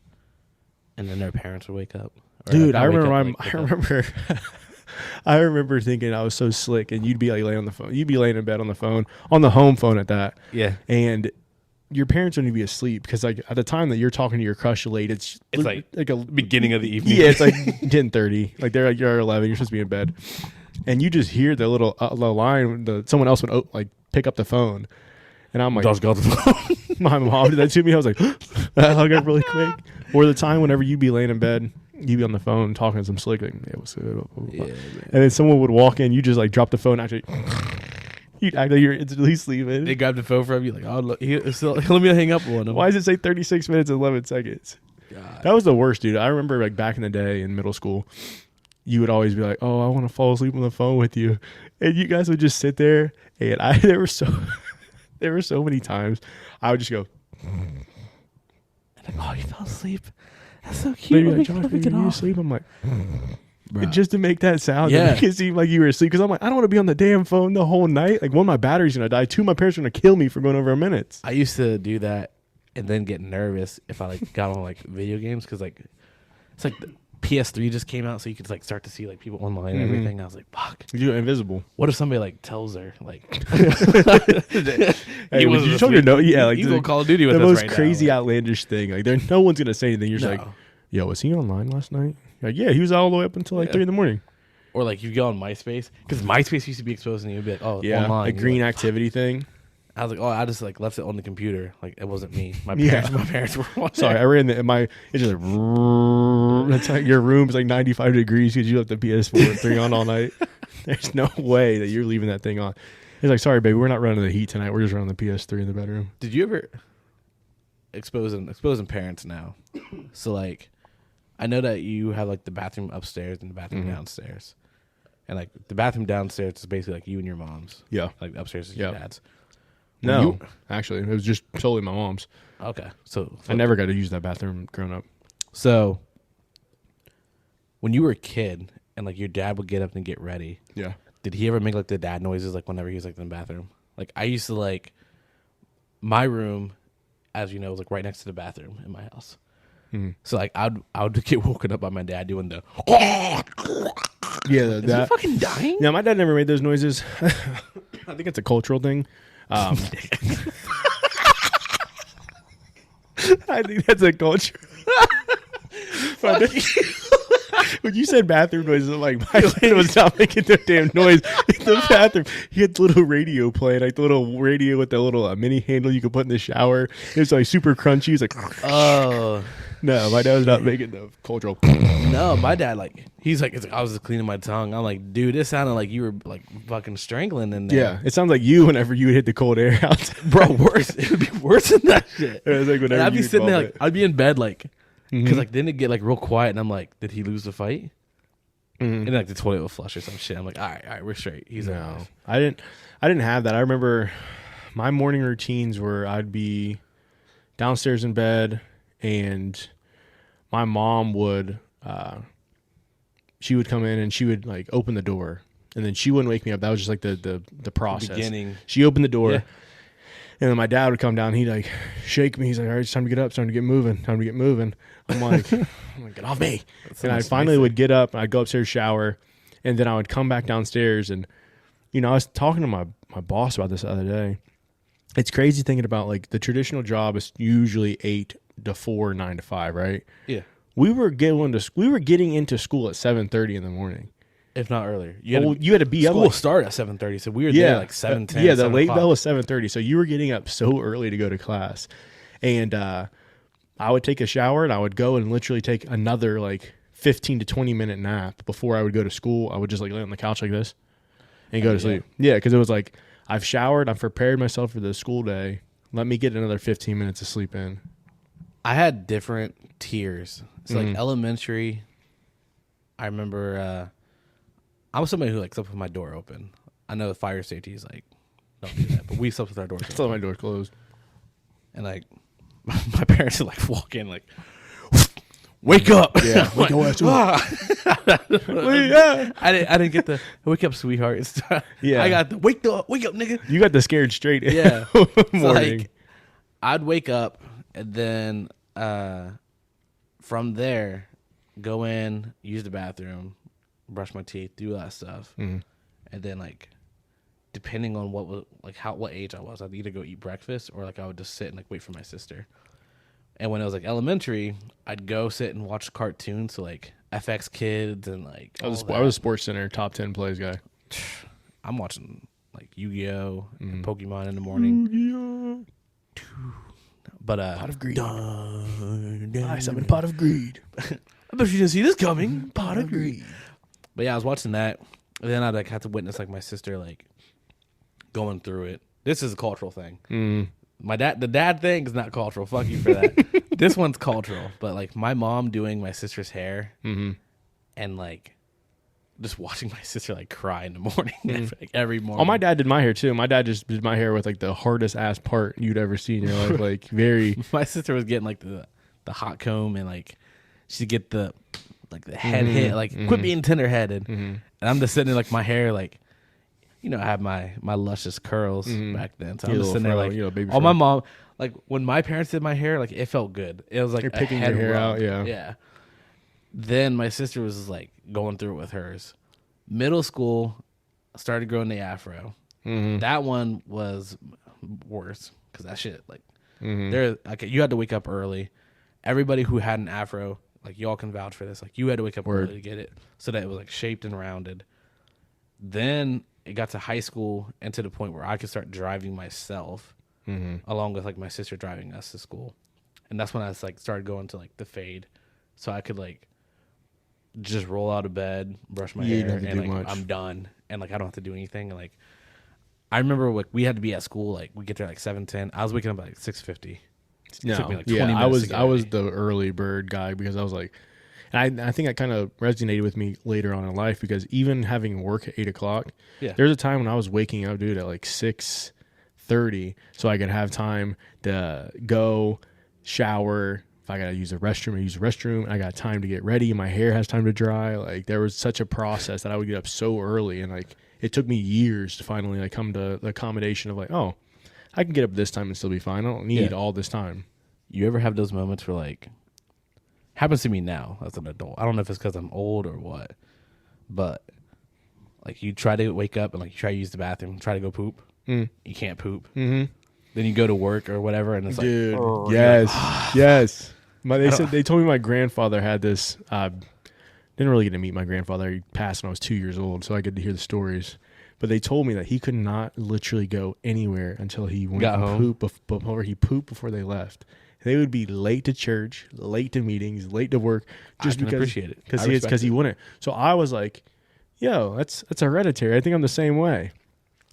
and then their parents would wake up? Or, Dude, like, I wake remember. up, I remember. I remember thinking I was so slick, and you'd be like laying on the phone. You'd be laying in bed on the phone, on the home phone at that. Yeah. And your parents wouldn't be asleep because like at the time that you're talking to your crush late, it's like a beginning of the evening. Yeah, it's like 10:30. Like they're like you're 11. You're supposed to be in bed, and you just hear the little the line. Someone else would like pick up the phone, and I'm like, Just got the phone. my mom did that to me. I was like, I hug her really quick. Or the time whenever you'd be laying in bed, you'd be on the phone talking to some slick. Like, yeah, what's good? Yeah, And then someone would walk in. You just like drop the phone. Actually, you'd act like you're instantly sleeping. They grabbed the phone from you, like, oh, look, let me hang up on him. Why does it say 36 minutes and 11 seconds? God. That was the worst, dude. I remember like back in the day in middle school, you would always be like, "Oh, I want to fall asleep on the phone with you," and you guys would just sit there. And there were so many times I would just go, Like, oh, you fell asleep. That's so cute. "Maybe like, Let Josh, me are get you off. asleep?" I'm like, Bruh. just to make that sound, Yeah. to make it seem like you were asleep. Because I'm like, I don't want to be on the damn phone the whole night. Like, one, my battery's gonna die. Two, my parents are gonna kill me for going over a minute. I used to do that and then get nervous if I like got on like video games because like it's like the PS3 just came out, so you could like start to see like people online and everything. I was like, fuck. You're invisible. What if somebody like tells her like Hey, would you show your note? Yeah, like you go Call of Duty with the us most right crazy now, outlandish thing. Like, no one's gonna say anything. You're just No. like, "Yo, was he online last night?" You're like, yeah, he was out all the way up until like 3 a.m. or like you go on MySpace because MySpace used to be exposed and you'd be like, oh, Yeah, online. a You're green like, activity thing. I was like, oh, I just like left it on the computer. Like it wasn't me. My Yeah. parents were on Sorry, there. I ran it's just like, it's like your room's like 95 degrees because you left the PS4 3 on all night. There's no way that you're leaving that thing on. He's like, sorry, baby, we're not running the heat tonight. We're just running the PS3 in the bedroom. Did you ever exposing parents now? So like, I know that you have like the bathroom upstairs and the bathroom downstairs, and like the bathroom downstairs is basically like you and your mom's. Yeah. Like upstairs is Yeah. your dad's. No, actually, it was just solely my mom's. Okay, so I never got to use that bathroom growing up. So when you were a kid and like your dad would get up and get ready, Yeah. did he ever make like the dad noises like whenever he was like in the bathroom? Like I used to like my room, as you know, was like right next to the bathroom in my house. So like I would get woken up by my dad doing the. Yeah, Is he fucking dying? Yeah, my dad never made those noises. I think it's a cultural thing. I think that's a culture. When you said bathroom noises, I'm like, my dad was not making no damn noise in the bathroom. He had the little radio playing, like the little radio with the little mini handle you could put in the shower. It was like super crunchy. He's like, Oh no, my dad was not making the cultural. no, my dad he's like I was just cleaning my tongue. I'm like, dude, it sounded like you were like fucking strangling in there. Yeah, it sounds like you whenever you would hit the cold air out. Bro, worse. It would be worse than that shit. It was like whenever And I'd be you sitting there involve like I'd be in bed like because Mhm. like then it'd get like real quiet and I'm like, did he lose the fight? Mhm. And like the toilet would flush or some shit. I'm like, all right, we're straight. He's No, alive. I didn't have that. I remember my morning routines were I'd be downstairs in bed and my mom would she would come in and she would like open the door and then she wouldn't wake me up. That was just like the process. Beginning. She opened the door Yeah. and then my dad would come down. He'd like shake me. He's like, all right, it's time to get up. It's time to get moving. Time to get moving. I'm like, get off me. And I finally would get up and I'd go upstairs, shower, and then I would come back downstairs. And, you know, I was talking to my boss about this the other day. It's crazy thinking about like the traditional job is usually 8 to 4, 9 to 5, right? Yeah. We were getting into school at 7:30 in the morning. If not earlier. You had to be up. School Like, started at 7:30, so we were there like 7:10. yeah, the late 7:00. bell was 7:30, so you were getting up so early to go to class. And I would take a shower and I would go and literally take another like 15 to 20 minute nap before I would go to school. I would just like lay on the couch like this and go to sleep. Yeah, because it was like I've showered, I've prepared myself for the school day. Let me get another 15 minutes of sleep in. I had different tiers. So like elementary, I remember I was somebody who like slept with my door open. I know fire safety is like, don't do that, but we slept with our doors open. I slept with my door closed. And like my parents would like walk in like, wake up. Yeah. Wake up. I didn't get the wake up, sweetheart. Yeah. I got the wake up, nigga. You got the scared straight Yeah. morning. So like, I'd wake up and then from there go in, use the bathroom, brush my teeth, do that stuff, and then like depending on what age I was, I'd either go eat breakfast or like I would just sit and like wait for my sister. And when it was like elementary, I'd go sit and watch cartoons, so like FX Kids and like I was Sports Center top 10 plays guy. I'm watching like Yu-Gi-Oh and Pokemon in the morning. Yu-Gi-Oh. But Pot of greed. I summon pot of greed. I bet you didn't see this coming. Pot of greed. But yeah, I was watching that, and then I'd like have to witness like my sister like going through it. This is a cultural thing. The dad thing is not cultural. Fuck you for that. This one's cultural. But like my mom doing my sister's hair, and like just watching my sister like cry in the morning, like every morning. Oh, my dad did my hair too. My dad just did my hair with like the hardest ass part you'd ever see in your life. Like very. My sister was getting like the hot comb, and like she'd get the head hit, like quit being tender headed. And I'm just sitting there like my hair like. You know, I had my luscious curls back then, so I'm just sitting there like, baby my mom, like when my parents did my hair, like it felt good. It was like you're picking your hair out, yeah. Then my sister was like going through it with hers. Middle school, started growing the afro. That one was worse because that shit like there like you had to wake up early. Everybody who had an afro, like y'all can vouch for this, like you had to wake up early to get it so that it was like shaped and rounded. Then it got to high school and to the point where I could start driving myself, along with like my sister driving us to school, and that's when I like started going to like the fade, so I could like just roll out of bed, brush my hair, and like I'm done, and like I don't have to do anything. And like I remember like we had to be at school, like we get there like 7:10. I was waking up at like 6:50. No, took me like 20 minutes I was the early bird guy because I was like. And I think that kind of resonated with me later on in life because even having work at 8 o'clock, there's a time when I was waking up, dude, at like 6:30 so I could have time to go shower. If I got to use the restroom, I use the restroom. I got time to get ready. My hair has time to dry. Like there was such a process that I would get up so early. And like it took me years to finally like come to the accommodation of like, oh, I can get up this time and still be fine. I don't need all this time. You ever have those moments where like, happens to me now as an adult. I don't know if it's because I'm old or what, but like you try to wake up and like you try to use the bathroom, try to go poop. You can't poop. Then you go to work or whatever, and it's dude, like, yes. They told me my grandfather had this. Didn't really get to meet my grandfather. He passed when I was 2 years old, so I get to hear the stories. But they told me that he could not literally go anywhere until he went home. Before he pooped before they left. They would be late to church, late to meetings, late to work, just because appreciate it because he wouldn't. So I was like, "Yo, that's hereditary. I think I'm the same way."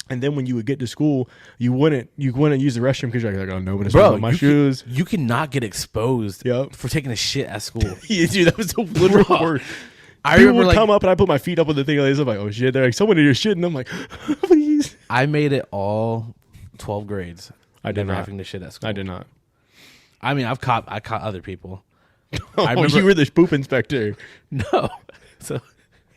And then when you would get to school, you wouldn't use the restroom because you're like, "Oh no, but it's about my shoes." You cannot get exposed for taking a shit at school. Yeah, dude, that was the literal worst. I remember would come up and I put my feet up on the thing like this. I'm like, "Oh shit!" They're like, "Someone in your shit," and I'm like, "Please." I made it all 12 grades. I did not having to shit at school. I did not. I mean, I caught other people. I remember you were the poop inspector. No. So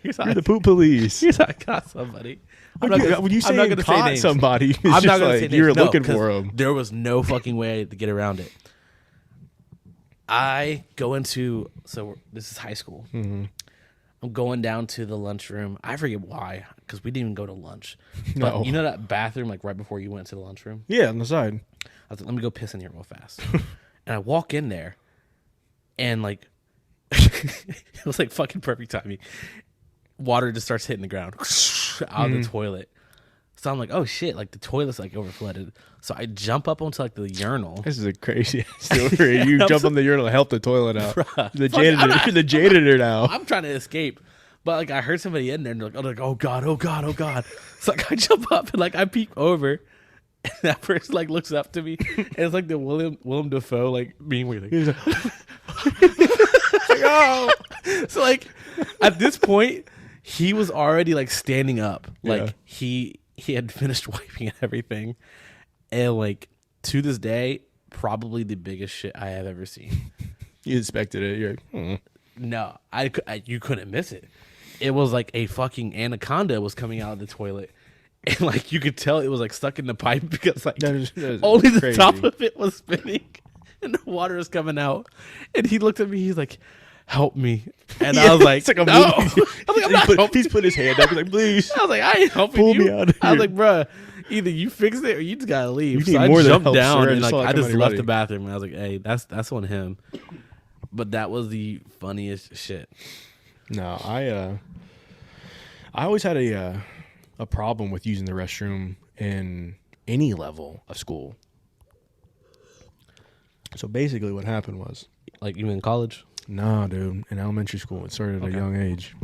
here's how you're the poop police. Here's how I caught somebody. When you say you caught somebody, it's I'm not just like you're looking for them. There was no fucking way to get around it. I go into, so this is high school. I'm going down to the lunchroom. I forget why, because we didn't even go to lunch. But you know that bathroom, like right before you went to the lunchroom? Yeah, on the side. I was like, let me go piss in here real fast. And I walk in there, and like, it was like fucking perfect timing. Water just starts hitting the ground out of the toilet. So I'm like, oh shit, like the toilet's like overflooded. So I jump up onto like the urinal. This is a crazy story. You jump on the urinal, help the toilet out. Bruh, The janitor, you're the janitor now. I'm trying to escape. But like I heard somebody in there and they're like, oh god, oh god, oh god. So like I jump up and like I peek over and that person like looks up to me and it's like the Willem Dafoe like being weird. Like, He's like, oh. So like at this point he was already like standing up. Like he had finished wiping and everything. And like to this day, probably the biggest shit I have ever seen. you expected it. You're like, No, you couldn't miss it. It was like a fucking anaconda was coming out of the toilet. And like you could tell it was like stuck in the pipe because like that is only the crazy. top of it was spinning and the water was coming out. And he looked at me, he's like, help me. And I was like, it's like a no. movie. I was like, I'm not helping. He's put his hand up. He's like, please. I was like, I ain't helping Pull you. me out of I was here. like, bruh, either you fix it or you just gotta leave. You So need I more than jumped help, down sir. I and just like saw it I come just out of your left body. the bathroom and I was like, hey, that's on him. But that was the funniest shit. No, I always had a problem with using the restroom in any level of school. So basically what happened was, Like you in college? nah, dude, in elementary school, it started at a young age.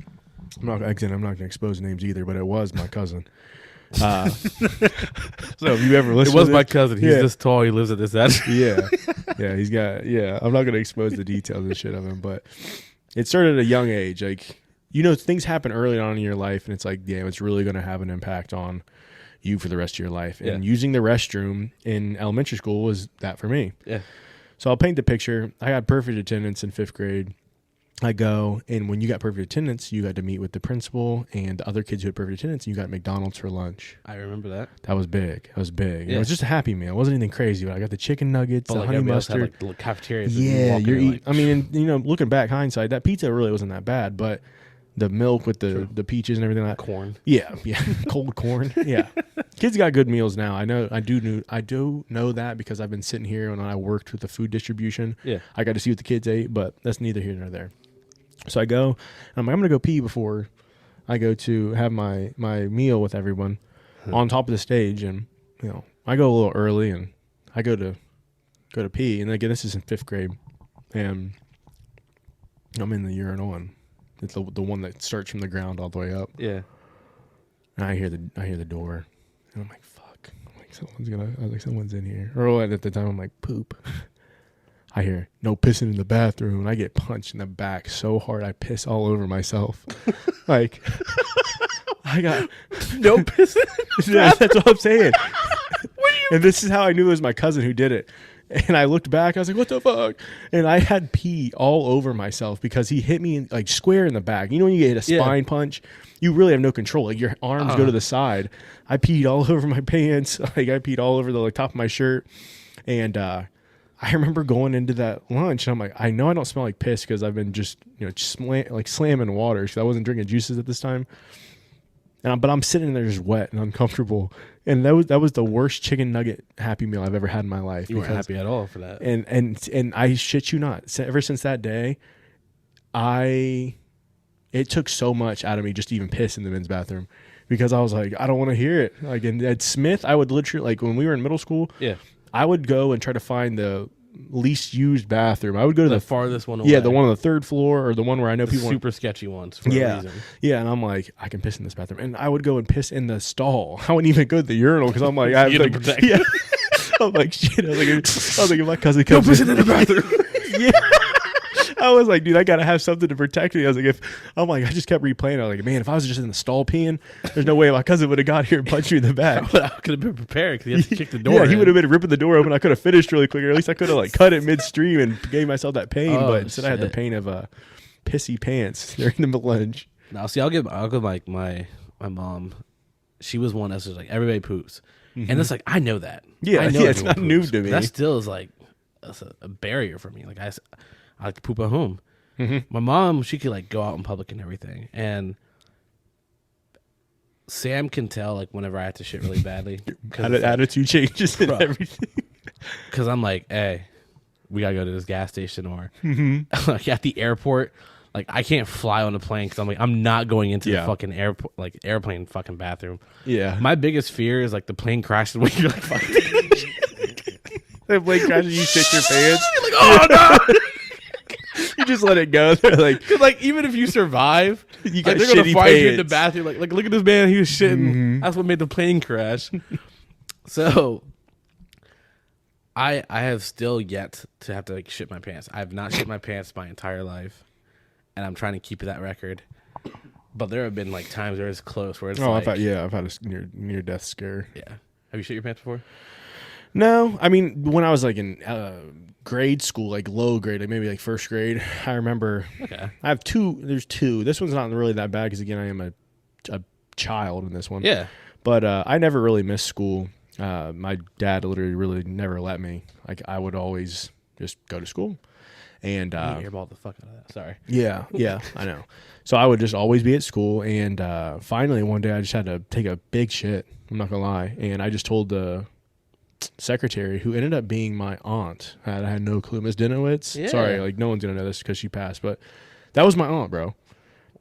I'm not going to expose names either, but it was my cousin. So if you ever listen It was to my this- cousin. He's Yeah. this tall. He lives at this address. yeah, he's got, I'm not going to expose the details and shit of him, but it started at a young age. Like, you know, things happen early on in your life and it's like, damn, it's really going to have an impact on you for the rest of your life. And using the restroom in elementary school was that for me. Yeah. So I'll paint the picture. I got perfect attendance in 5th grade. I go, and when you got perfect attendance, you got to meet with the principal and the other kids who had perfect attendance, and you got McDonald's for lunch. I remember that. That was big. That was big. Yeah. It was just a Happy Meal. It wasn't anything crazy, but I got the chicken nuggets, But the like honey everybody else had, mustard. like the cafeteria. Yeah, you're eating. I mean, and, you know, looking back, hindsight, that pizza really wasn't that bad, but the milk with the peaches and everything like that. corn. Yeah, cold corn. Yeah, kids got good meals now. I know. I do know that because I've been sitting here when I worked with the food distribution. Yeah. I got to see what the kids ate, but that's neither here nor there. So I go, and I'm like, I'm gonna go pee before I go to have my meal with everyone on top of the stage, and you know, I go a little early, and I go to pee, and again, this is in 5th grade, and I'm in the urinal, and it's the one that starts from the ground all the way up. Yeah. And I hear the door, and I'm like, fuck. I was like, someone's in here. Or at the time, I'm like, poop. I hear no pissing in the bathroom, and I get punched in the back so hard I piss all over myself. Like, I got No pissing. yeah, that's what I'm saying. And this is how I knew it was my cousin who did it. And I looked back, I was like, what the fuck? And I had pee all over myself because he hit me like square in the back. You know when you get a spine punch, you really have no control. Like your arms go to the side. I peed all over my pants. Like I peed all over the top of my shirt. And I remember going into that lunch, and I'm like, I know I don't smell like piss because I've been just, you know, slamming water because I wasn't drinking juices at this time. But I'm sitting there just wet and uncomfortable. And that was the worst chicken nugget Happy Meal I've ever had in my life. You weren't happy at all for that. And I shit you not, ever since that day, it took so much out of me just to even piss in the men's bathroom because I was like, I don't want to hear it. Like at Smith, I would literally, like when we were in middle school, I would go and try to find the least used bathroom. I would go to the farthest one away. Yeah, the one on the 3rd floor or the one where I know people super sketchy ones for a reason. Yeah, and I'm like, I can piss in this bathroom. And I would go and piss in the stall. I wouldn't even go to the urinal because I'm like, I'm like, shit. I was like, if my cousin comes pissing in the bathroom. Yeah. I was like, dude, I gotta have something to protect me. I was like, I just kept replaying. I was like, man, if I was just in the stall peeing, there's no way my cousin would have got here and punched me in the back. I could have been prepared because he had to kick the door. Yeah, he would have been ripping the door open. I could have finished really quick, or at least I could have like cut it midstream and gave myself that pain. But instead, I had the pain of pissy pants during the lunch. Now, see, I'll give like my mom. She was one that's just like everybody poops, and it's like I know that. Yeah, I know it's not everyone new poops, to me. but that still is like that's a barrier for me. Like I like to poop at home. Mm-hmm. My mom, she could like go out in public and everything, and Sam can tell like whenever I have to shit really badly. Attitude changes and everything. Because I'm like, hey, we gotta go to this gas station or like at the airport. Like I can't fly on a plane because I'm like I'm not going into Yeah. the fucking airplane fucking bathroom. Yeah. My biggest fear is like the plane crashes when you're like fucking The plane crashes, you shit your pants. like oh no. You just let it go. They're like, Cause like even if you survive, you got like, they're gonna shitty find you in the pants. bathroom. Like look at this man, he was shitting. That's what made the plane crash. So I have still yet to have to like shit my pants. I have not shit my pants my entire life, and I'm trying to keep that record. But there have been like times where it's close, where it's like, I've had a near death scare. yeah. Have you shit your pants before? No, I mean when I was like in grade school, like low grade, like maybe like first grade, I remember. Okay. I have two. There's two. This one's not really that bad because again, I am a child in this one. Yeah. But I never really missed school. My dad literally really never let me. Like I would always just go to school. And You airballed the fuck out of that. Sorry. yeah, I know. So I would just always be at school. And finally one day I just had to take a big shit. I'm not gonna lie. And I just told the secretary, who ended up being my aunt. I had no clue, Miss Dinowitz. Yeah. Sorry, like no one's gonna know this because she passed, but that was my aunt, bro.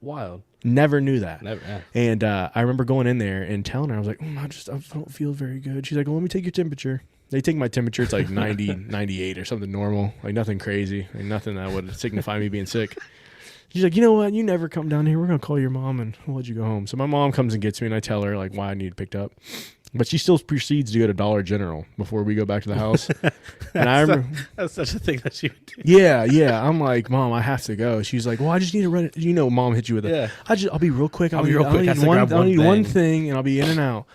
Wild. Never knew that. Never. Yeah. And I remember going in there and telling her, I was like, I don't feel very good. She's like, well, let me take your temperature. They take my temperature. It's like 90, 98 or something normal, like nothing crazy, like nothing that would signify me being sick. She's like, you know what? You never come down here. We're going to call your mom and we'll let you go home. So my mom comes and gets me and I tell her like why I need picked up. But she still proceeds to go to Dollar General before we go back to the house. And I remember, That's such a thing that she would do. yeah. I'm like, Mom, I have to go. She's like, well, I just need to run it. You know, Mom hit you with a, Yeah. I'll be real quick. I'll be real quick. I I'll need need one thing and I'll be in and out.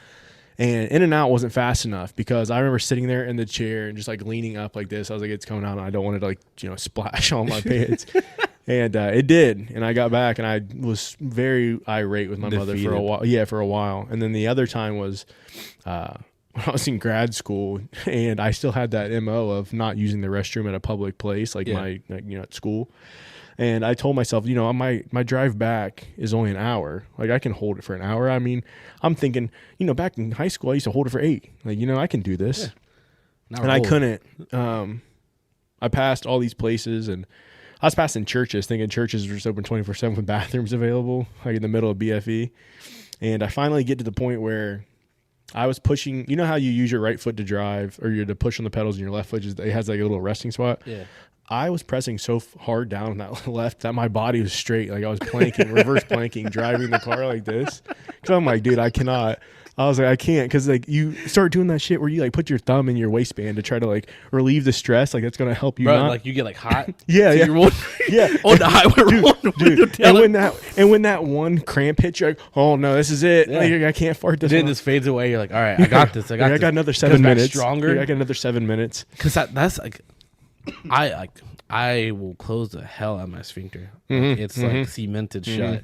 And in and out wasn't fast enough because I remember sitting there in the chair and just like leaning up like this. I was like, it's coming out and I don't want it to like, splash on my pants. And it did. And I got back and I was very irate with my mother for a while. Yeah, for a while. And then the other time was when I was in grad school and I still had that MO of not using the restroom at a public place like at school. And I told myself, my drive back is only an hour. Like I can hold it for an hour. I mean, I'm thinking, back in high school, I used to hold it for 8. Like, I can do this. Yeah. And I couldn't. I passed all these places and I was passing churches, thinking churches were just open 24/7 with bathrooms available, like in the middle of BFE. And I finally get to the point where I was pushing. You know how you use your right foot to drive, or you're to push on the pedals, and your left foot it has like a little resting spot. Yeah. I was pressing so hard down on that left that my body was straight, like I was planking, reverse planking, driving the car like this. Because I'm like, dude, I cannot. I was like, I can't, because like you start doing that shit where you like put your thumb in your waistband to try to like relieve the stress. Like that's gonna help you. Bro, not. like you get like hot. Yeah, so yeah. You're Yeah, on the highway, dude. And when that one cramp hits you, like, oh no, this is it. Yeah. Like, I can't fart this. Then one. this fades away. You're like, all right, I got this. I got I this. got another 7 minutes. Stronger. Yeah, I got another 7 minutes. Because that's like, I will close the hell out of my sphincter. It's like cemented shut.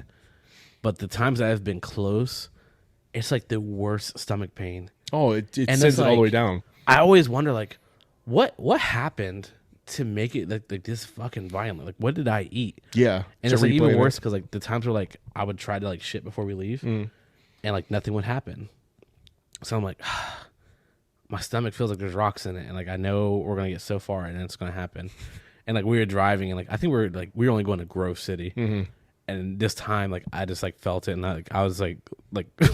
But the times that I've been close, it's like the worst stomach pain. Oh, it And sends it all the like- way down. I always wonder like, what happened to make it like this fucking violent? Like, what did I eat? Yeah, And so it's like even replaying worse it. because like the times where like I would try to like shit before we leave, and like nothing would happen. So I'm like, my stomach feels like there's rocks in it, and like I know we're gonna get so far, and it's gonna happen. And like we were driving, and like I think we were only going to Grove City, and this time like I just like felt it, and I was like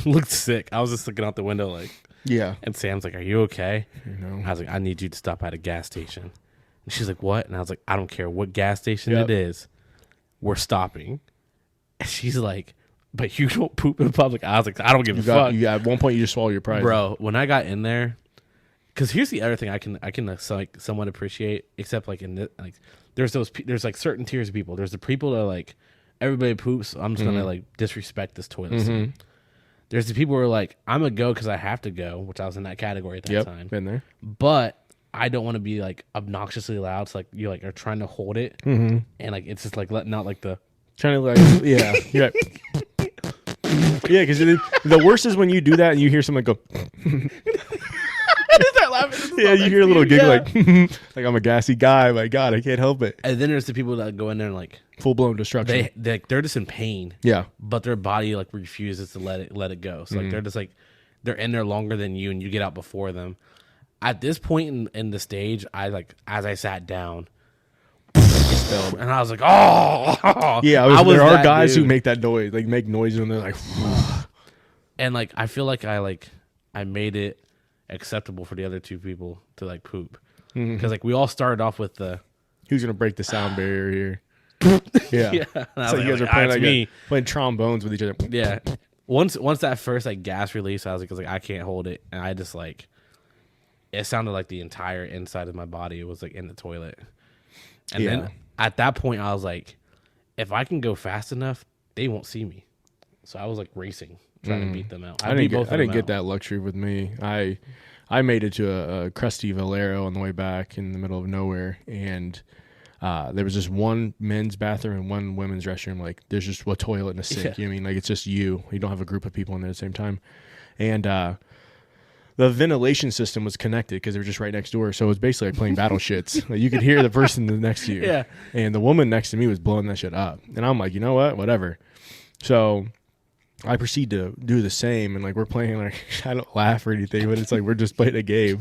looked sick. I was just looking out the window like, Yeah, and Sam's like, "Are you okay?" know. I was like, "I need you to stop at a gas station." And she's like, "What?" And I was like, "I don't care what gas station it is. We're stopping." And she's like, "But you don't poop in public." I was like, "I don't give a fuck." At one point, you just swallow your pride, Bro, when I got in there, because here's the other thing I can like somewhat appreciate, except like in the, like there's like certain tiers of people. There's the people that are like, everybody poops, so I'm just gonna like disrespect this toilet seat. There's the people who are like, I'm gonna go because I have to go, which I was in that category at that time. Been there. But I don't want to be like obnoxiously loud. So like you like are trying to hold it, and like it's just like letting out like the Trying to like, yeah, yeah, yeah. Because the worst is when you do that and you hear someone go. start laughing. Yeah, you hear a little giggle like, like I'm a gassy guy. My God, I can't help it. And then there's the people that go in there and like Full blown destruction. they're just in pain. Yeah, But their body like refuses to let it go. So like they're just like they're in there longer than you, and you get out before them. At this point in the stage, I like as I sat down, expelled. And I was like, oh. Yeah, I was there are that guys dude. who make that noise, like make noise when they're like. And like I feel like I made it acceptable for the other two people to like poop because like we all started off with the Who's gonna break the sound barrier here? Yeah, yeah. it's like you guys are playing playing trombones with each other. Yeah. Once that first like gas release, I was like I can't hold it, and I just like it sounded like the entire inside of my body was like in the toilet. And then at that point, I was like, if I can go fast enough, they won't see me. So I was like racing, trying to beat them out. I didn't get that luxury with me. I made it to a crusty Valero on the way back in the middle of nowhere, and there was just one men's bathroom and one women's restroom. Like there's just a toilet and a sink. Yeah. You know what I mean, like it's just you. You don't have a group of people in there at the same time, and the ventilation system was connected because they were just right next door. So it was basically like playing battle shits. Like you could hear the person next to you. Yeah. And the woman next to me was blowing that shit up. And I'm like, you know what? Whatever. So I proceed to do the same. And like we're playing, like I don't laugh or anything, but it's like we're just playing a game.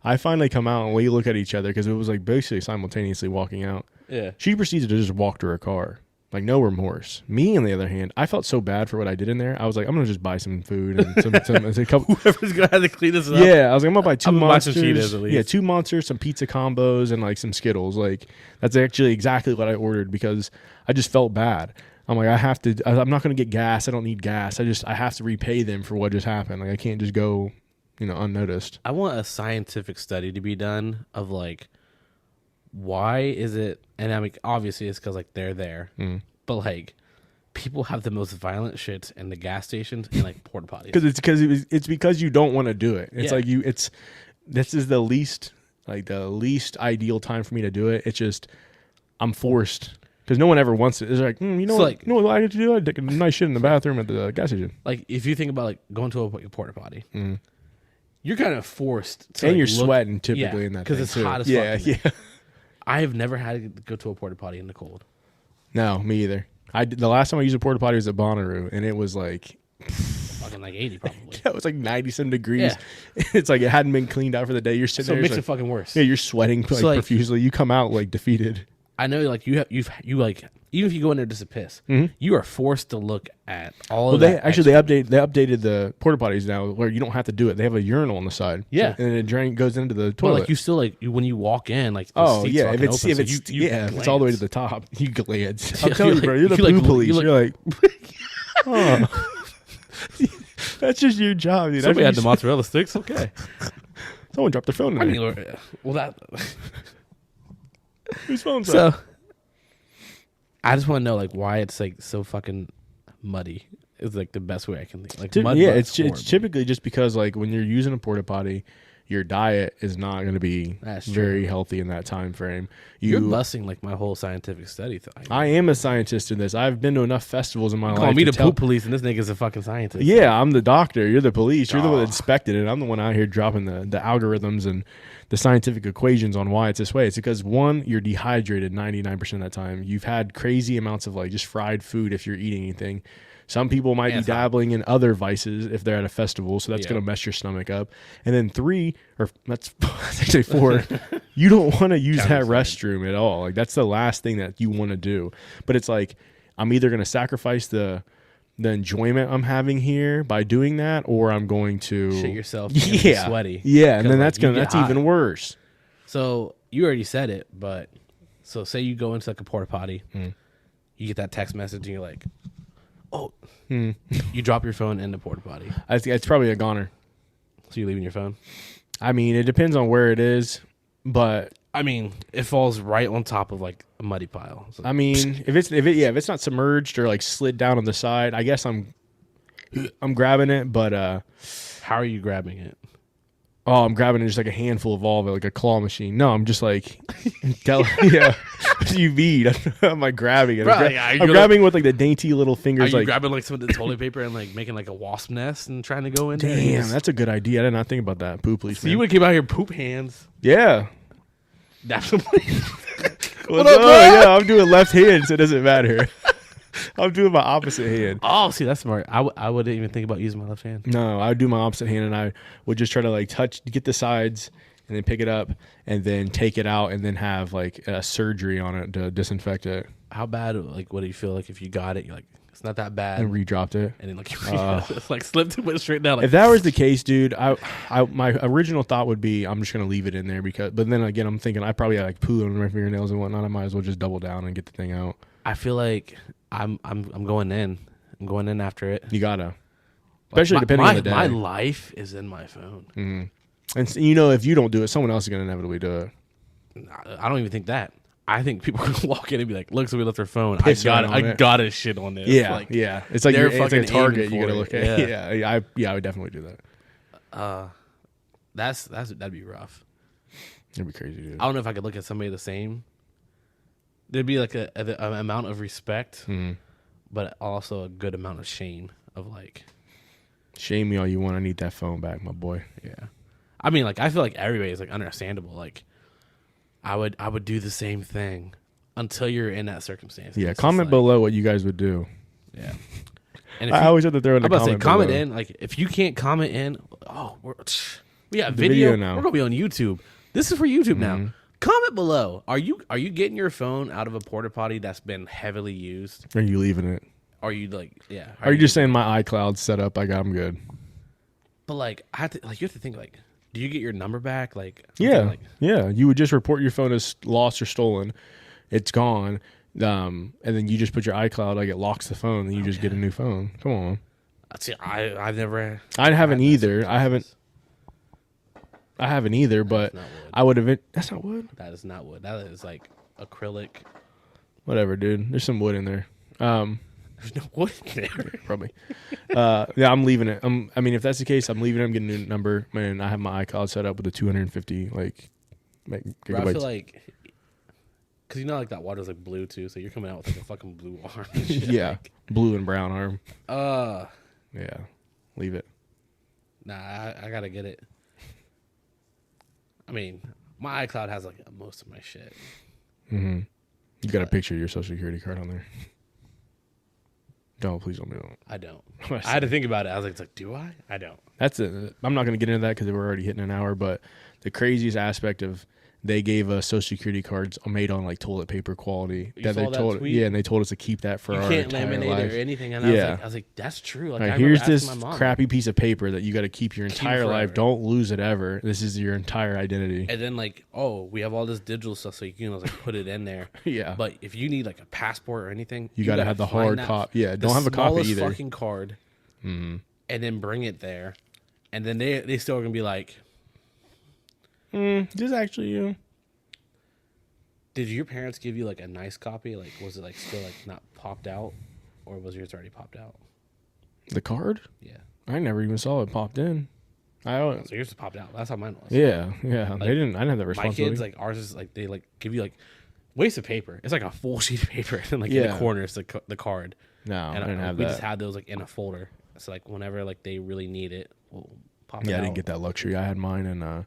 I finally come out and we look at each other because it was like basically simultaneously walking out. Yeah. She proceeded to just walk to her car. Like no remorse. Me, on the other hand, I felt so bad for what I did in there. I was like, I'm gonna just buy some food and some a couple. Whoever's gonna have to clean this up. Yeah, I was like, I'm gonna buy two monsters. Some Cheetos at least. Yeah, 2 monsters, some pizza combos, and like some Skittles. Like that's actually exactly what I ordered because I just felt bad. I'm like, I'm not gonna get gas. I don't need gas. I have to repay them for what just happened. Like I can't just go, unnoticed. I want a scientific study to be done of like why is it, and I mean obviously it's because like they're there, but like people have the most violent shits in the gas stations and like porta potties. It's because you don't want to do it. It's Yeah. like this is the least ideal time for me to do it. It's just I'm forced because no one ever wants it. It's like what I get to do? I take a nice shit in the bathroom at the gas station. Like if you think about like going to a porta potty, you're kind of forced to, and like, you're look, sweating typically in that because thing it's too. hot as fuck. Yeah. I have never had to go to a porta potty in the cold. No, me either. The last time I used a porta potty was at Bonnaroo, and it was like fucking like 80 probably. Yeah, it was like 90-some degrees. Yeah. It's like it hadn't been cleaned out for the day. You're sitting So there, it makes like, it fucking worse. yeah, you're sweating like, profusely. You come out like defeated. I know, like you like even if you go in there just to piss, you are forced to look at all. Well, of they that updated the porta potties now where you don't have to do it. They have a urinal on the side. Yeah. and it goes into the But toilet. like you still like when you walk in, like the seat's yeah, fucking open, if it's all the way to the top, you glance. Yeah, I'm telling you, bro, you're the you poo like- police. you You're like, oh. That's just your job, dude. Somebody had the mozzarella sticks. Okay, Someone dropped their phone in there. well that. Whose phone's So, that? I just want to know like why it's like so fucking muddy. Is like the best way I can think. Like mud. Yeah, butt's it's horrible. typically just because like when you're using a porta potty, your diet is not going to be That's true. very healthy in that time frame. You're busting like my whole scientific study thing. I am a scientist in this. I've been to enough festivals in my life. Call me to the tell- poop police, and this nigga's a fucking scientist. Yeah, I'm the doctor. You're the police. You're the one that Oh. inspected it. I'm the one out here dropping the algorithms and the scientific equations on why it's this way. It's because, one, you're dehydrated 99% of that time. You've had crazy amounts of like just fried food if you're eating anything. Some people might be it's hot. dabbling in other vices if they're at a festival, so that's Yeah. going to mess your stomach up. And then 3, or that's actually 4, you don't want to use that restroom at all. Like that's the last thing that you want to do. But it's like I'm either going to sacrifice the enjoyment I'm having here by doing that, or I'm going to Shit yourself. And be sweaty. Yeah, and then Because, like, that's you get even hot. worse. So you already said it, but so say you go into like a porta potty, you get that text message, and you're like, "Oh," you drop your phone in the porta potty. I think it's probably a goner. So you leaving your phone? I mean, it depends on where it is, but I mean, it falls right on top of like a muddy pile. So, I mean, if it's not submerged or like slid down on the side, I guess I'm grabbing it. But how are you grabbing it? I'm grabbing it just like a handful of all of it, like a claw machine. No, I'm just like, yeah. What do you mean? I'm like grabbing it. Bro, I'm grabbing with like the dainty little Are fingers. you Like, grabbing like some of the toilet paper and like making like a wasp nest and trying to go in? damn, that's a good idea. I did not think about that. Poo police. So you would keep out here poop hands. Yeah. Definitely. Well, yeah, I'm doing left hand, so it doesn't matter. I'm doing my opposite hand. Oh, see, that's smart. I wouldn't even think about using my left hand. No, I would do my opposite hand, and I would just try to like get the sides, and then pick it up and then take it out and then have like a surgery on it to disinfect it. How bad? Like, what do you feel like if you got it? You're like, it's not that bad, And re-dropped it. and then like, it's like slipped and went straight down. Like, If that was the case, dude, my original thought would be I'm just gonna leave it in there but then again I'm thinking I probably had like poo on my fingernails and whatnot. I might as well just double down and get the thing out. I feel like I'm going in. I'm going in after it. You gotta, especially depending on the day. My life is in my phone. Mm-hmm. And you know, if you don't do it, someone else is gonna inevitably do it. I don't even think that. I think people are gonna walk in and be like, "Look, so we left our phone. Piss I on got a shit on this." Yeah, like, yeah. It's like they're it's like a fucking target. aiming You gotta for look it. at. Yeah, I would definitely do that. That'd be rough. It'd be crazy, dude. I don't know if I could look at somebody the same. There'd be like an amount of respect, but also a good amount of shame. Of like, shame me all you want. I need that phone back, my boy. yeah. I mean, like, I feel like everybody is like understandable. Like, I would do the same thing until you're in that circumstance. Yeah, It's comment just below what you guys would do. yeah. And I always have to throw in I'm the about to say, comment below. in. Like, if you can't comment in, we got The video. video now. We're gonna be on YouTube. This is for YouTube now. Comment below. Are you getting your phone out of a porta potty that's been heavily used? Are you leaving it? Are you like, yeah? Are you just saying my iCloud set up? I'm good. But like, I have to like, you have to think like, do you get your number back? Like, Yeah, like, yeah. You would just report your phone as lost or stolen. It's gone. And then you just put your iCloud, like it locks the phone, and you just get a new phone. Come on. see, I've never. I haven't either. That I haven't either, but not wood. I would have. That's not wood. That is not wood. That is like acrylic. Whatever, dude. There's some wood in there. There's no wood in there. Probably. Yeah, I'm leaving it. I mean, if that's the case, I'm leaving it. I'm getting a new number, and I have my iCloud set up with the 250 like Bro, gigabytes. I feel like, because you know, like that water's like blue too, so you're coming out with like a fucking blue arm. And shit. Yeah, Like, blue and brown arm. yeah, Leave it. nah, I gotta get it. I mean, my iCloud has like most of my shit. Mm-hmm. You got a picture of your social security card on there. Don't, please don't do it. I don't. I had to think about it. I was like, it's like, do I? I don't. That's it. I'm not going to get into that because we're already hitting an hour. But the craziest aspect of they gave us social security cards made on like toilet paper quality. You saw that tweet? Yeah, and they told us to keep that for You our can't entire laminate lives. it or anything. And Yeah. I was like, that's true. Like, Like, I remember here's asking this my mom. crappy piece of paper that you got to keep your entire life. forever. Don't lose it ever. This is your entire identity. And then like, oh, we have all this digital stuff, so you can like put it in there. Yeah. But if you need like a passport or anything, You gotta have the find hard that- copy. Yeah, the don't have a copy smallest either. Fucking card, Mm-hmm. and then bring it there, and then they still are gonna be like, This actually you. did your parents give you like a nice copy? Like, was it like still like not popped out, or was yours already popped out? The card? Yeah. I never even saw it popped in. I don't. So yours just popped out. That's how mine was. Yeah. They Like, didn't. I didn't have that My responsibility. kids, like ours is like they like give you like waste of paper. It's like a full sheet of paper, and like in Yeah. the corner is the card. No, And I didn't have we that. just had those like in a folder. So like whenever like they really need it, we'll pop it Yeah, out. I didn't get that luxury. I had mine and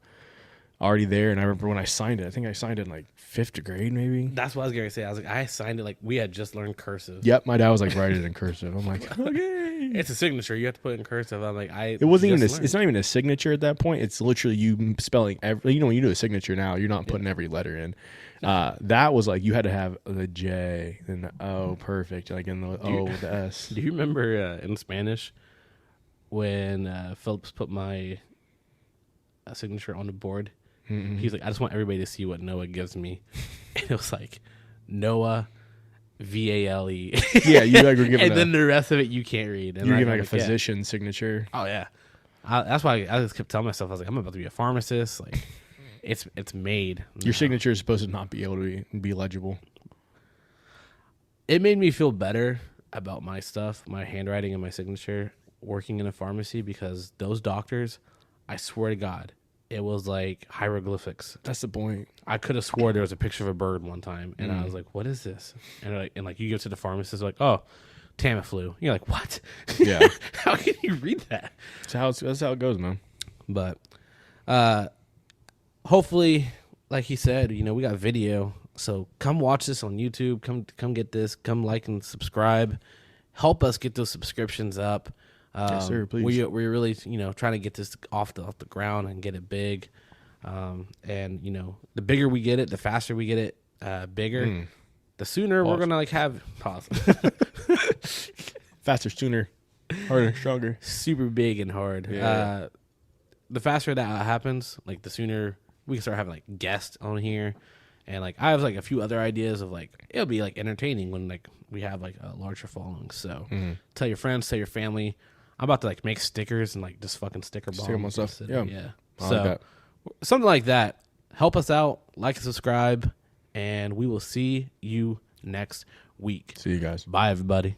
already there, and I remember when I signed it. I think I signed it in like 5th grade, maybe. That's what I was gonna say. I was like, I signed it like we had just learned cursive. Yep, my dad was like, write it in cursive. I'm like, okay. It's a signature. You have to put it in cursive. I'm like, It wasn't even. just It's not even a signature at that point. It's literally you spelling every. You know, when you do a signature now, you're not putting every letter in. That was like you had to have the J, then the O, perfect, like in the O with the S. Do you remember in Spanish when Phillips put my signature on the board? Mm-mm. He's like, I just want everybody to see what Noah gives me. And it was like Noah VALE. Yeah, you like were giving. And then the rest of it you can't read. And you're I'm giving like a yeah. physician signature. Oh yeah, that's why I just kept telling myself I was like, I'm about to be a pharmacist. Like, it's made. Your signature is supposed to not be able to be legible. It made me feel better about my stuff, my handwriting and my signature, working in a pharmacy, because those doctors, I swear to God, it was like hieroglyphics. That's the point. I could have swore there was a picture of a bird one time, and I was like, "What is this?" And like you go to the pharmacist, like, "Oh, Tamiflu." You're like, "What?" Yeah. How can you read that? That's how it goes, man. But hopefully, like he said, we got video, so come watch this on YouTube. Come get this. Come like and subscribe. Help us get those subscriptions up. Yes, sir, please. We're really trying to get this off the ground and get it big. And the bigger we get it, the faster we get it, bigger, the sooner we're gonna have pause. Faster, sooner, harder, stronger, super big and hard. Yeah. The faster that happens, like the sooner we can start having like guests on here, and like I have like a few other ideas of like it'll be like entertaining when like we have like a larger following. So tell your friends, tell your family. I'm about to like make stickers and like just fucking sticker bombs. Sticker them on stuff. Yeah. I So like that. something like that. Help us out, like and subscribe, and we will see you next week. See you guys. Bye, everybody.